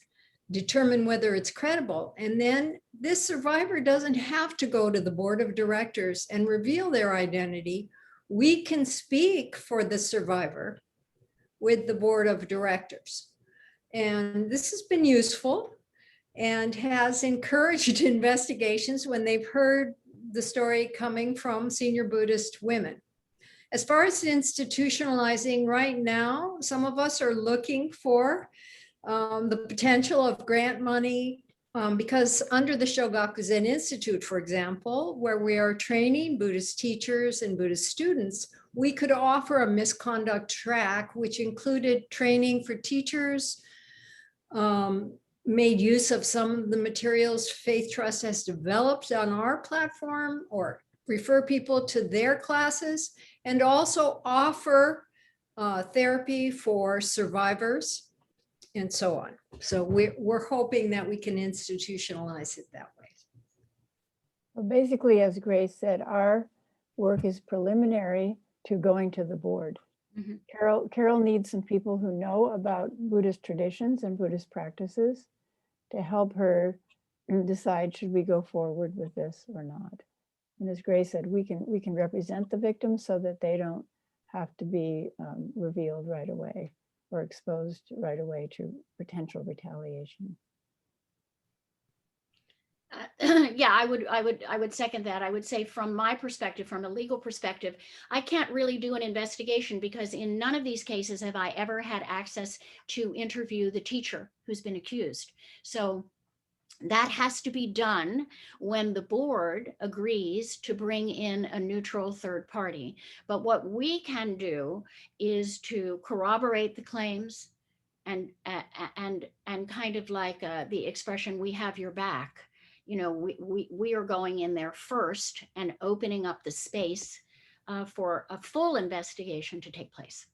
determine whether it's credible. And then this survivor doesn't have to go to the board of directors and reveal their identity. We can speak for the survivor with the board of directors. And this has been useful and has encouraged investigations when they've heard the story coming from senior Buddhist women. As far as institutionalizing right now, some of us are looking for the potential of grant money because under the Shogakuzen Institute, for example, where we are training Buddhist teachers and Buddhist students, we could offer a misconduct track, which included training for teachers, made use of some of the materials Faith Trust has developed on our platform or refer people to their classes, and also offer therapy for survivors and so on. So we're hoping that we can institutionalize it that way. Well, basically, as Grace said, our work is preliminary to going to the board. Mm-hmm. Carol needs some people who know about Buddhist traditions and Buddhist practices to help her decide, should we go forward with this or not? And as Grace said, we can represent the victims so that they don't have to be revealed right away or exposed right away to potential retaliation. Yeah, I would second that. I would say from my perspective, from a legal perspective, I can't really do an investigation because in none of these cases have I ever had access to interview the teacher who's been accused. So that has to be done when the board agrees to bring in a neutral third party. But what we can do is to corroborate the claims and kind of like the expression, we have your back. You know, we are going in there first and opening up the space for a full investigation to take place.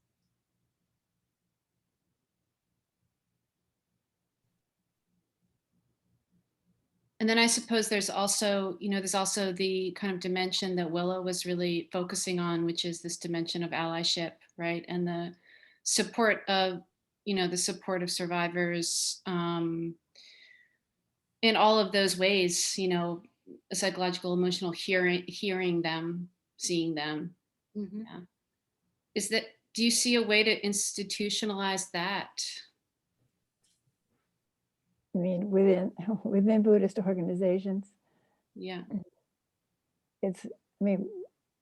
And then I suppose there's also, you know, there's also the kind of dimension that Willa was really focusing on, which is this dimension of allyship, right? And the support of, you know, the support of survivors in all of those ways, you know, psychological, emotional, hearing them, seeing them. Mm-hmm. Yeah. Is that, do you see a way to institutionalize that? I mean, within Buddhist organizations? Yeah. I mean,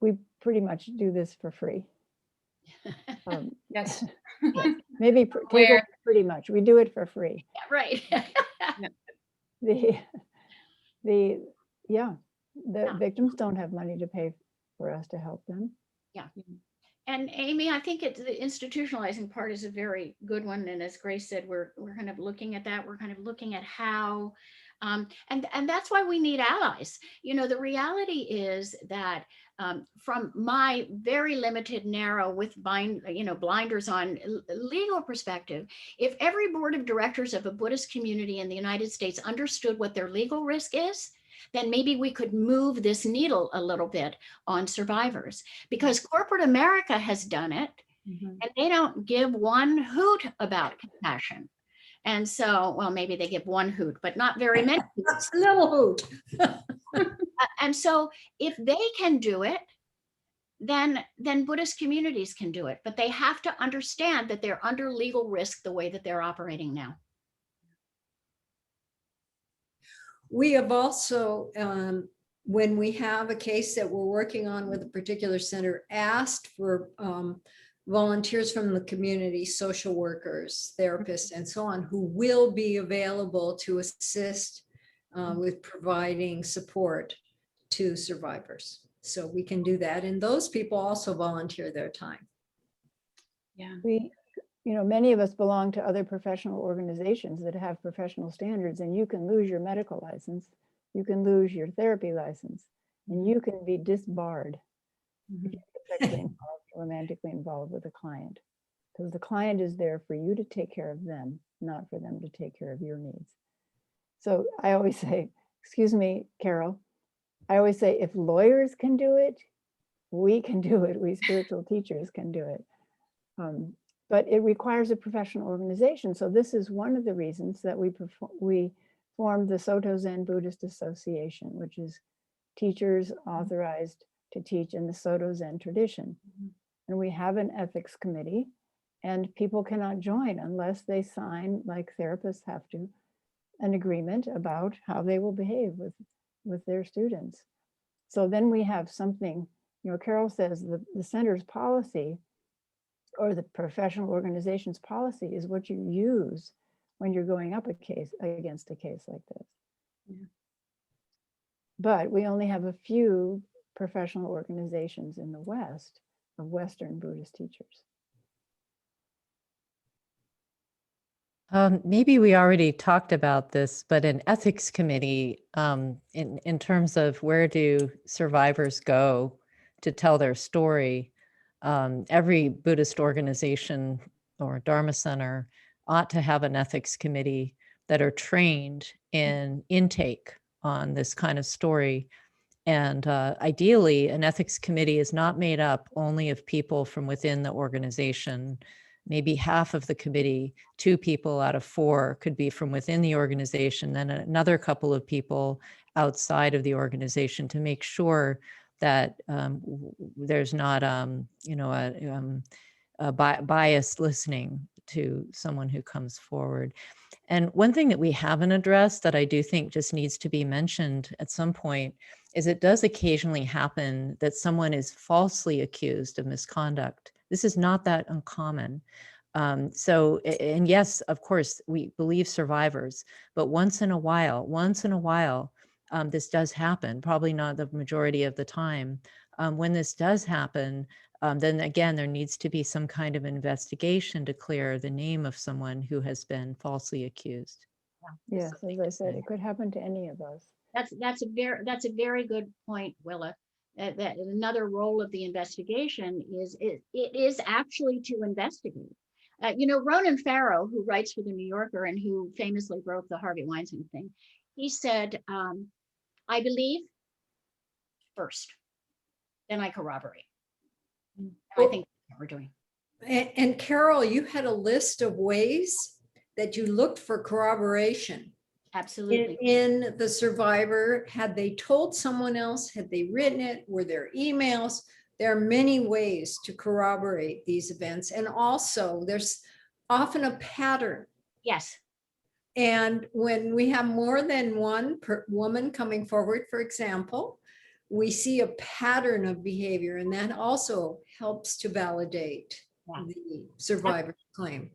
we pretty much do this for free. Yes. Yes. Maybe pretty much. We do it for free. Yeah, right. The victims don't have money to pay for us to help them. Yeah. And Amy, I think the institutionalizing part is a very good one. And as Grace said, we're kind of looking at that. We're kind of looking at how And that's why we need allies. You know, the reality is that from my very limited, narrow, with blinders on legal perspective, if every board of directors of a Buddhist community in the United States understood what their legal risk is, then maybe we could move this needle a little bit on survivors, because corporate America has done it, and they don't give one hoot about compassion. And so, well, maybe they give one hoot, but not very many. That's a little hoot. And so if they can do it, then Buddhist communities can do it. But they have to understand that they're under legal risk the way that they're operating now. We have also, when we have a case that we're working on with a particular center, asked for volunteers from the community, social workers, therapists, and so on, who will be available to assist with providing support to survivors. So we can do that. And those people also volunteer their time. Yeah. Many of us belong to other professional organizations that have professional standards, and you can lose your medical license, you can lose your therapy license, and you can be disbarred if you're sexually involved, romantically involved with a client, because the client is there for you to take care of them, not for them to take care of your needs. So I always say, excuse me, Carol, I always say, if lawyers can do it, we can do it. We spiritual teachers can do it. But it requires a professional organization. So this is one of the reasons that we formed the Soto Zen Buddhist Association, which is teachers authorized to teach in the Soto Zen tradition. And we have an ethics committee, and people cannot join unless they sign, like therapists have to, an agreement about how they will behave with their students. So then we have something, Carol says the center's policy, or the professional organization's policy, is what you use when you're going up against a case like this. Yeah. But we only have a few professional organizations in the West of Western Buddhist teachers. Maybe we already talked about this, but an ethics committee, in terms of where do survivors go to tell their story, every Buddhist organization or Dharma center ought to have an ethics committee that are trained in intake on this kind of story. And ideally, an ethics committee is not made up only of people from within the organization. Maybe half of the committee, 2 people out of 4, could be from within the organization, then another couple of people outside of the organization, to make sure that there's not a biased listening to someone who comes forward. And one thing that we haven't addressed that I do think just needs to be mentioned at some point is it does occasionally happen that someone is falsely accused of misconduct. This is not that uncommon. And yes, of course, we believe survivors, but once in a while, this does happen, probably not the majority of the time. When this does happen, then again, there needs to be some kind of investigation to clear the name of someone who has been falsely accused. Yes, as I said, it could happen to any of us. That's a very good point, Willa. That another role of the investigation is it is actually to investigate. Ronan Farrow, who writes for the New Yorker and who famously broke the Harvey Weinstein thing, he said, "I believe first, then I corroborate." And I think that's what we're doing. And Carol, you had a list of ways that you looked for corroboration. Absolutely. In the survivor, had they told someone else, had they written it, were there emails? There are many ways to corroborate these events. And also there's often a pattern. Yes. And when we have more than one woman coming forward, for example, we see a pattern of behavior, and that also helps to validate the survivor's claim.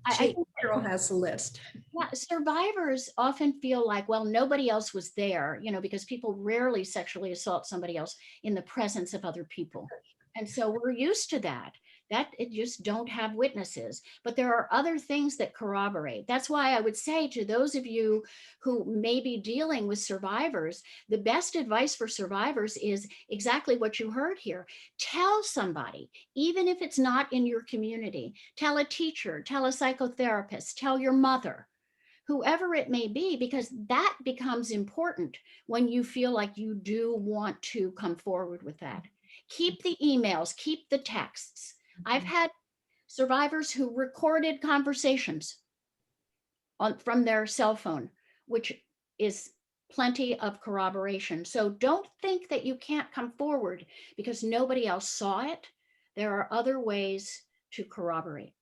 I think Carol has a list. Yeah, survivors often feel like, well, nobody else was there, because people rarely sexually assault somebody else in the presence of other people. And so we're used to that that it just don't have witnesses. But there are other things that corroborate. That's why I would say to those of you who may be dealing with survivors, the best advice for survivors is exactly what you heard here. Tell somebody, even if it's not in your community. Tell a teacher, tell a psychotherapist, tell your mother, whoever it may be, because that becomes important when you feel like you do want to come forward with that. Keep the emails, keep the texts. I've had survivors who recorded conversations from their cell phone, which is plenty of corroboration. So don't think that you can't come forward because nobody else saw it. There are other ways to corroborate.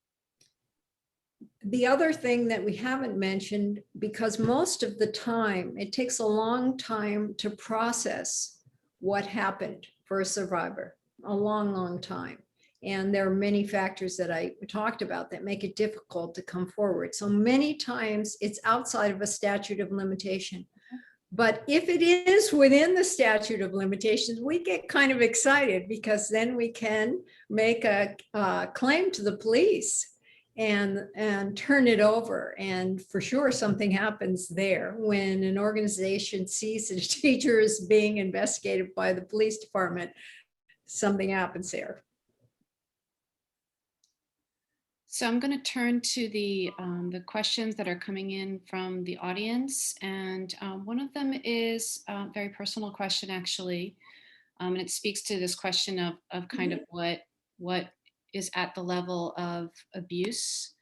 The other thing that we haven't mentioned, because most of the time, it takes a long time to process what happened for a survivor, a long, long time. And there are many factors that I talked about that make it difficult to come forward. So many times it's outside of a statute of limitation. But if it is within the statute of limitations, we get kind of excited because then we can make a claim to the police and turn it over. And for sure, something happens there when an organization sees that a teacher is being investigated by the police department. Something happens there. So I'm going to turn to the questions that are coming in from the audience. And one of them is a very personal question, actually. And it speaks to this question of kind of what is at the level of abuse.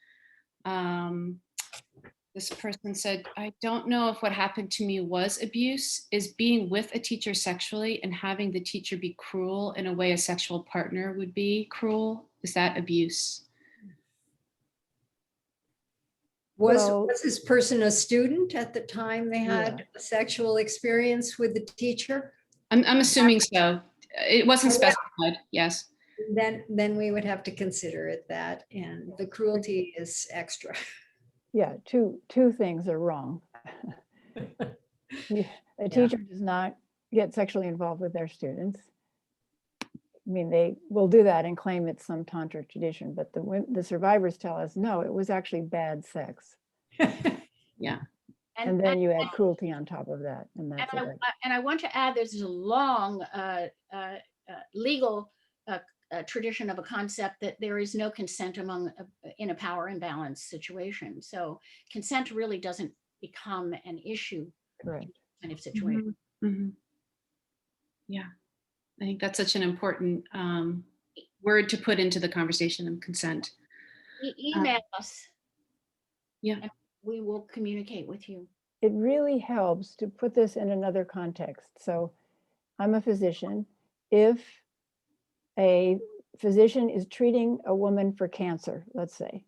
This person said, I don't know if what happened to me was abuse. Is being with a teacher sexually and having the teacher be cruel in a way a sexual partner would be cruel? Is that abuse? Was this person a student at the time they had a sexual experience with the teacher? I'm assuming so. It wasn't specified. Yes. Then we would have to consider it that, and the cruelty is extra. Yeah, two things are wrong. A teacher does not get sexually involved with their students. I mean, they will do that and claim it's some tantra tradition, but the survivors tell us, no, it was actually bad sex. Yeah. And then you add cruelty on top of that. And that's and I want to add, there's a long legal tradition of a concept that there is no consent in a power imbalance situation. So consent really doesn't become an issue. Correct. In this kind of situation. Mm-hmm. Mm-hmm. Yeah. I think that's such an important word to put into the conversation of consent. Email us. Yeah. And we will communicate with you. It really helps to put this in another context. So I'm a physician. If a physician is treating a woman for cancer, let's say,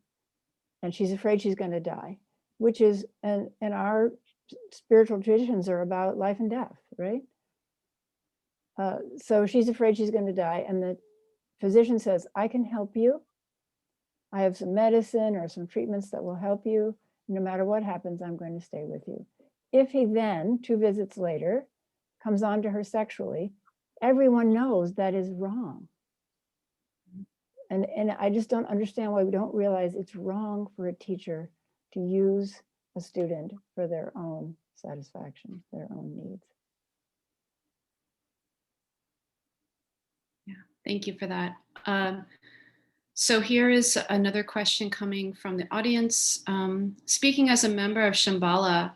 and she's afraid she's going to die, which is, and our spiritual traditions are about life and death, right? So she's afraid she's going to die, and the physician says, I can help you. I have some medicine or some treatments that will help you. No matter what happens, I'm going to stay with you. If he then, 2 visits later, comes on to her sexually, everyone knows that is wrong. And I just don't understand why we don't realize it's wrong for a teacher to use a student for their own satisfaction, their own needs. Yeah, thank you for that. So here is another question coming from the audience. Speaking as a member of Shambhala,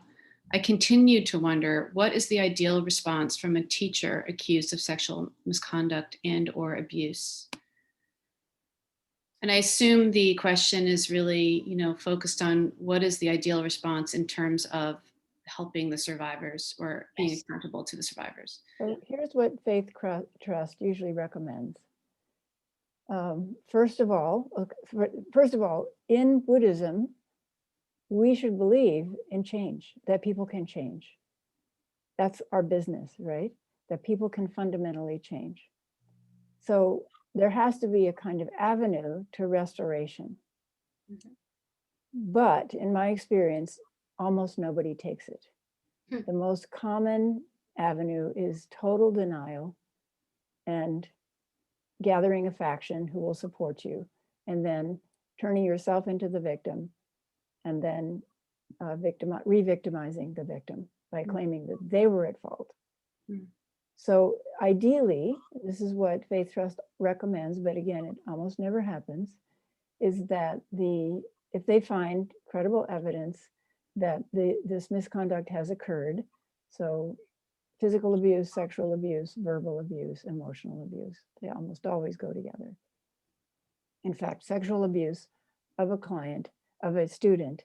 I continue to wonder, what is the ideal response from a teacher accused of sexual misconduct and or abuse? And I assume the question is really, focused on what is the ideal response in terms of helping the survivors or being accountable to the survivors. So here's what Faith Trust usually recommends. First of all, in Buddhism, we should believe in change, that people can change. That's our business, right? That people can fundamentally change. So there has to be a kind of avenue to restoration. Mm-hmm. But in my experience, almost nobody takes it. The most common avenue is total denial and gathering a faction who will support you and then turning yourself into the victim, and then re-victimizing the victim by claiming that they were at fault. So ideally, this is what Faith Trust recommends, but again, it almost never happens, is that if they find credible evidence that this misconduct has occurred, so physical abuse, sexual abuse, verbal abuse, emotional abuse, they almost always go together. In fact, sexual abuse of a client, of a student,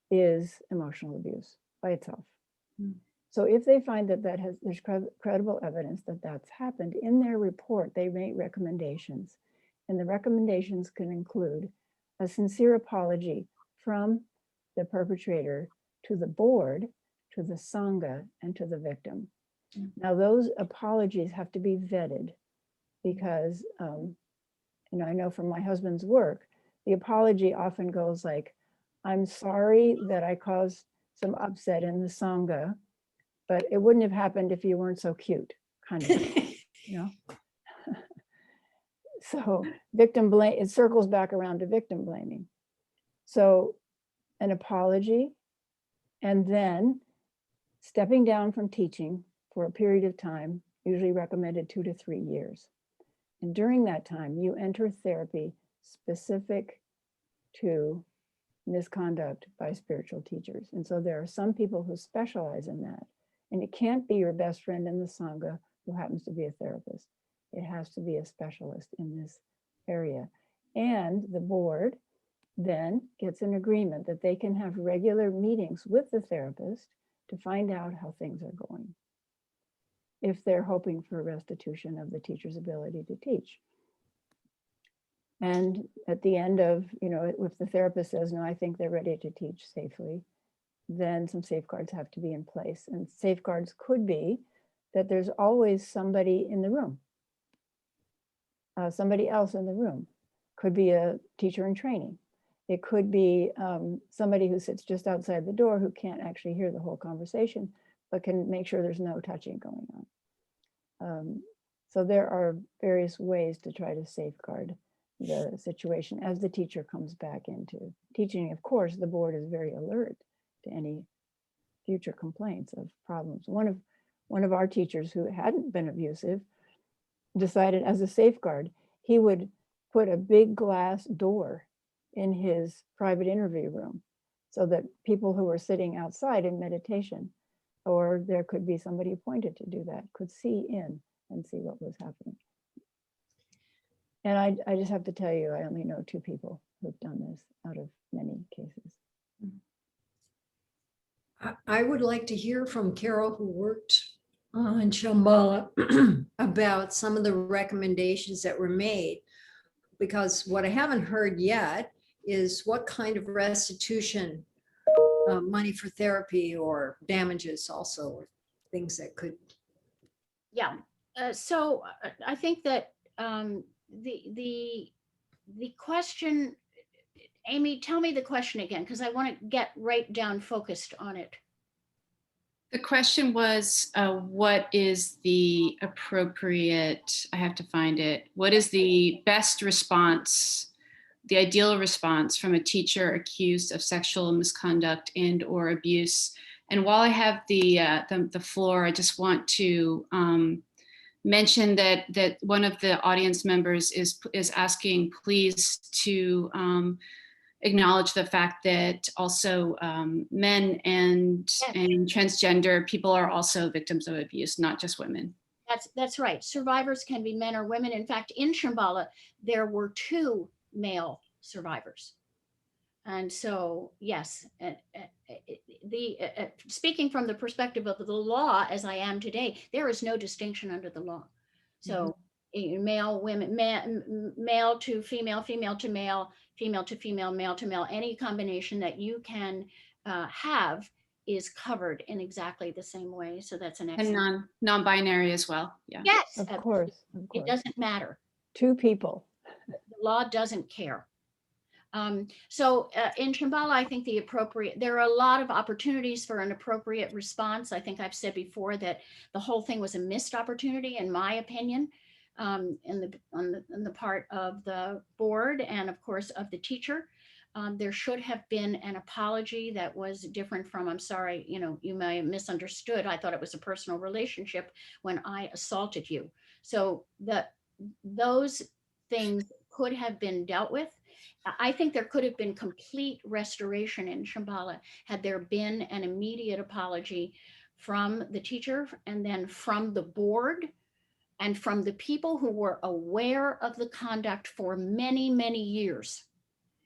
is emotional abuse by itself. So if they find that there's credible evidence that that's happened, in their report, they make recommendations. And the recommendations can include a sincere apology from the perpetrator to the board, to the Sangha, and to the victim. Now, those apologies have to be vetted because, I know from my husband's work, the apology often goes like, I'm sorry that I caused some upset in the Sangha, but it wouldn't have happened if you weren't so cute, kind of, So victim blame, it circles back around to victim blaming. So an apology, and then stepping down from teaching for a period of time, usually recommended 2 to 3 years. And during that time, you enter therapy specific to misconduct by spiritual teachers. And so there are some people who specialize in that. And it can't be your best friend in the Sangha who happens to be a therapist. It has to be a specialist in this area. And the board then gets an agreement that they can have regular meetings with the therapist to find out how things are going, if they're hoping for restitution of the teacher's ability to teach. And at the end of, if the therapist says, no, I think they're ready to teach safely, then some safeguards have to be in place. And safeguards could be that there's always somebody in the room, somebody else in the room. Could be a teacher in training. It could be somebody who sits just outside the door who can't actually hear the whole conversation, but can make sure there's no touching going on. So there are various ways to try to safeguard the situation as the teacher comes back into teaching. Of course, the board is very alert to any future complaints of problems. One of our teachers who hadn't been abusive decided as a safeguard, he would put a big glass door in his private interview room so that people who were sitting outside in meditation, or there could be somebody appointed to do that, could see in and see what was happening. And I just have to tell you, I only know 2 people who've done this out of many cases. I would like to hear from Carol, who worked in Shambhala, about some of the recommendations that were made, because what I haven't heard yet is what kind of restitution, money for therapy or damages also, or things that could. Yeah, so I think that the question, Amy, tell me the question again, because I want to get right down focused on it. The question was, what is the appropriate, I have to find it, what is the best response, the ideal response from a teacher accused of sexual misconduct and or abuse? And while I have the floor, I just want to mention that one of the audience members is asking please to acknowledge the fact that also men and transgender people are also victims of abuse, not just women. That's right. Survivors can be men or women. In fact, in Shambhala, there were 2 male survivors. And so, yes, speaking from the perspective of the law, as I am today, there is no distinction under the law. So male, women, male to female, female to male, female to female, male to male, any combination that you can have is covered in exactly the same way. So that's an excellent. And non-binary as well. Yeah. Yes, Of course. it doesn't matter. 2 people. The law doesn't care. So in Shambhala, I think there are a lot of opportunities for an appropriate response. I think I've said before that the whole thing was a missed opportunity, in my opinion. on the part of the board and of course of the teacher. There should have been an apology that was different from, I'm sorry, you may have misunderstood. I thought it was a personal relationship when I assaulted you. So those things could have been dealt with. I think there could have been complete restoration in Shambhala had there been an immediate apology from the teacher and then from the board and from the people who were aware of the conduct for many, many years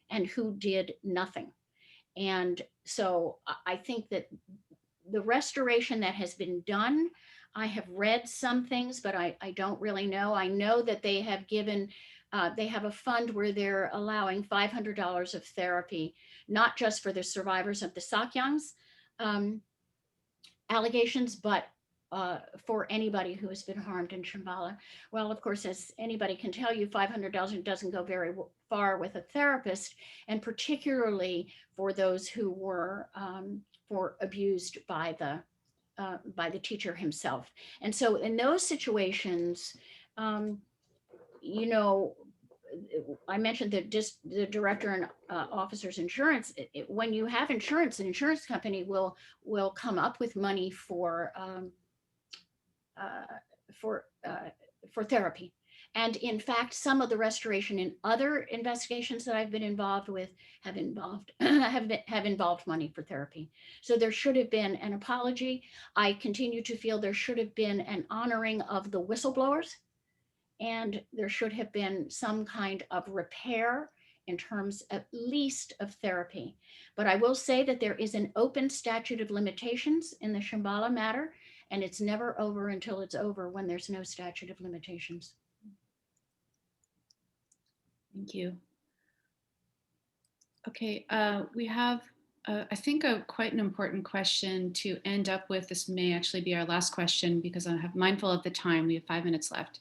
and who did nothing. And so I think that the restoration that has been done, I have read some things, but I don't really know. I know that they have given, they have a fund where they're allowing $500 of therapy, not just for the survivors of the Sakyangs allegations, but for anybody who has been harmed in Shambhala. Well, of course, as anybody can tell you, $500 doesn't go very far with a therapist, and particularly for those who were abused by the teacher himself. And so in those situations, I mentioned that just the director and officer's insurance. When you have insurance, an insurance company will come up with money for therapy. And in fact, some of the restoration in other investigations that I've been involved with have involved money for therapy. So there should have been an apology. I continue to feel there should have been an honoring of the whistleblowers. And there should have been some kind of repair in terms at least of therapy. But I will say that there is an open statute of limitations in the Shambhala matter, and it's never over until it's over when there's no statute of limitations. Thank you. Okay, we have, I think, quite an important question to end up with. This may actually be our last question because I'm mindful of the time. We have 5 minutes left.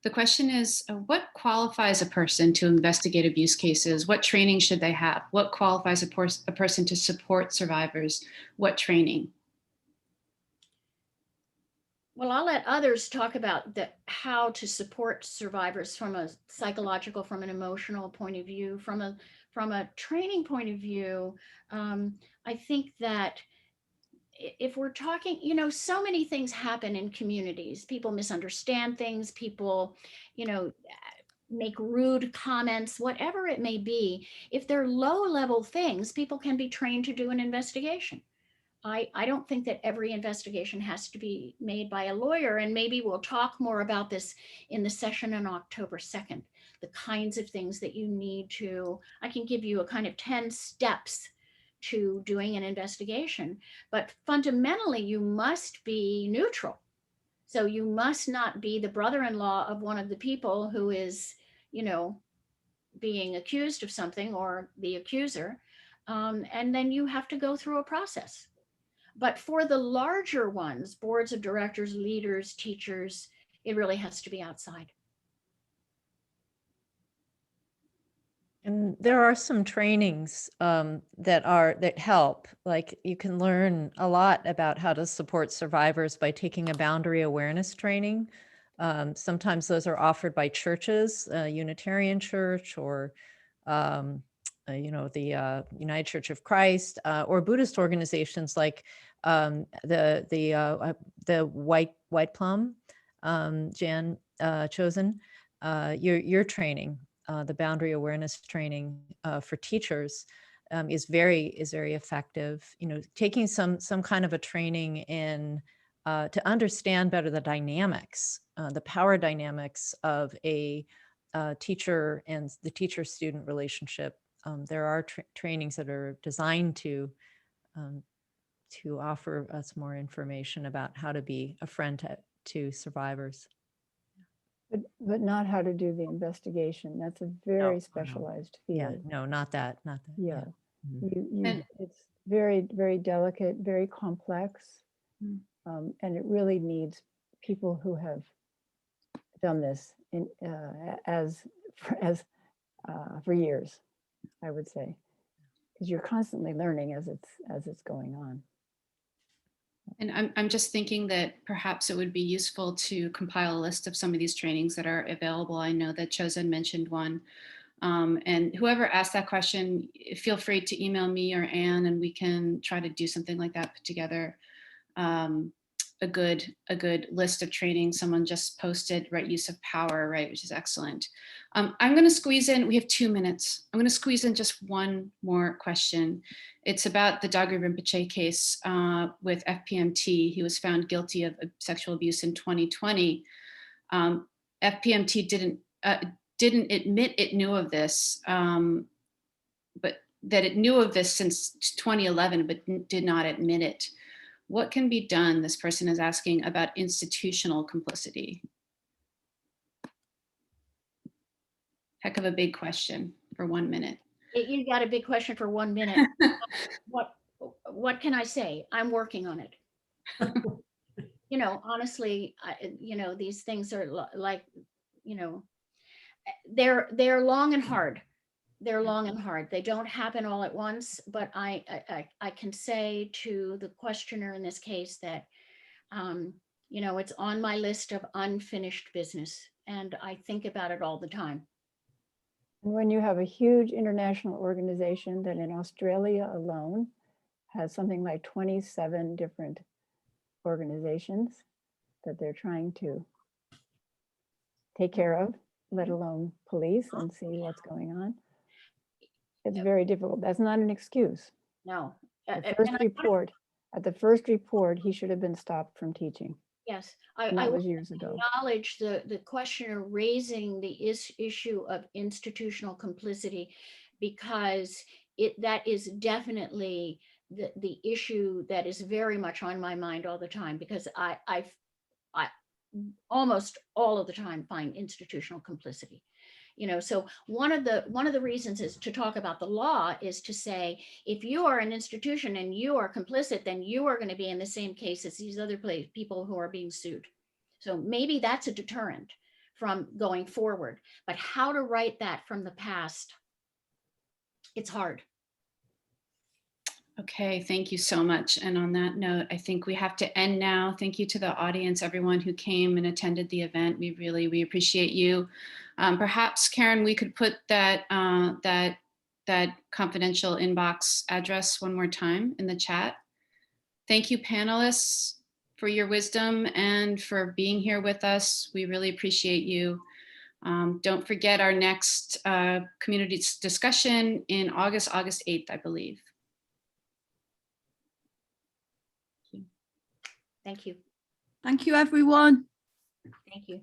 The question is, what qualifies a person to investigate abuse cases? What training should they have? What qualifies a person to support survivors? What training? Well, I'll let others talk about how to support survivors from a psychological, from an emotional point of view, from a training point of view. I think that if we're talking, so many things happen in communities. People misunderstand things, people, make rude comments, whatever it may be. If they're low-level things, people can be trained to do an investigation. I don't think that every investigation has to be made by a lawyer, and maybe we'll talk more about this in the session on October 2nd, the kinds of things that you need to, I can give you a kind of 10 steps to doing an investigation, but fundamentally you must be neutral. So you must not be the brother-in-law of one of the people who is, being accused of something, or the accuser. And then you have to go through a process. But for the larger ones, boards of directors, leaders, teachers, it really has to be outside. And there are some trainings that help. Like, you can learn a lot about how to support survivors by taking a boundary awareness training. Sometimes those are offered by churches, Unitarian Church, or the United Church of Christ, or Buddhist organizations like the White Plum, Jan Chosen, your training. The boundary awareness training for teachers is very effective. Taking some kind of a training in to understand better the dynamics, the power dynamics of a teacher and the teacher-student relationship. There are trainings that are designed to offer us more information about how to be a friend to survivors. But not how to do the investigation. That's a very specialized field. Yeah, no, not that. Yeah. Mm-hmm. It's very, very delicate, very complex. And it really needs people who have done this for years, I would say, because you're constantly learning as it's going on. And I'm just thinking that perhaps it would be useful to compile a list of some of these trainings that are available. I know that Chosen mentioned one. And whoever asked that question, feel free to email me or Anne, and we can try to do something like that, put together a good list of training. Someone just posted right use of power, right, which is excellent. I'm going to squeeze in, we have 2 minutes. I'm going to squeeze in just one more question. It's about the Dagri Rinpoche case with FPMT. He was found guilty of sexual abuse in 2020. FPMT didn't admit it knew of this, but that it knew of this since 2011, but did not admit it. What can be done, this person is asking, about institutional complicity? Heck of a big question for 1 minute. You got a big question for 1 minute. What can I say? I'm working on it. You know, honestly, you know, these things are like, you know, they're long and hard. They're long and hard. They don't happen all at once, but I can say to the questioner in this case that, you know, it's on my list of unfinished business, and I think about it all the time. And when you have a huge international organization that in Australia alone has something like 27 different organizations that they're trying to take care of, let alone police and see what's going on. It's very difficult. That's not an excuse. No. At the first report, he should have been stopped from teaching. Yes, that was years ago. Acknowledge the questioner raising the issue of institutional complicity, because that is definitely the issue that is very much on my mind all the time, because I almost all of the time find institutional complicity. You know, so one of the reasons is to talk about the law is to say, if you are an institution and you are complicit, then you are going to be in the same case as these other people who are being sued. So maybe that's a deterrent from going forward. But how to write that from the past, it's hard. Okay, thank you so much. And on that note, I think we have to end now. Thank you to the audience, everyone who came and attended the event. We appreciate you. Perhaps, Karen, we could put that confidential inbox address one more time in the chat. Thank you, panelists, for your wisdom and for being here with us. We really appreciate you. Don't forget our next community discussion in August 8th, I believe. Thank you. Thank you, everyone. Thank you.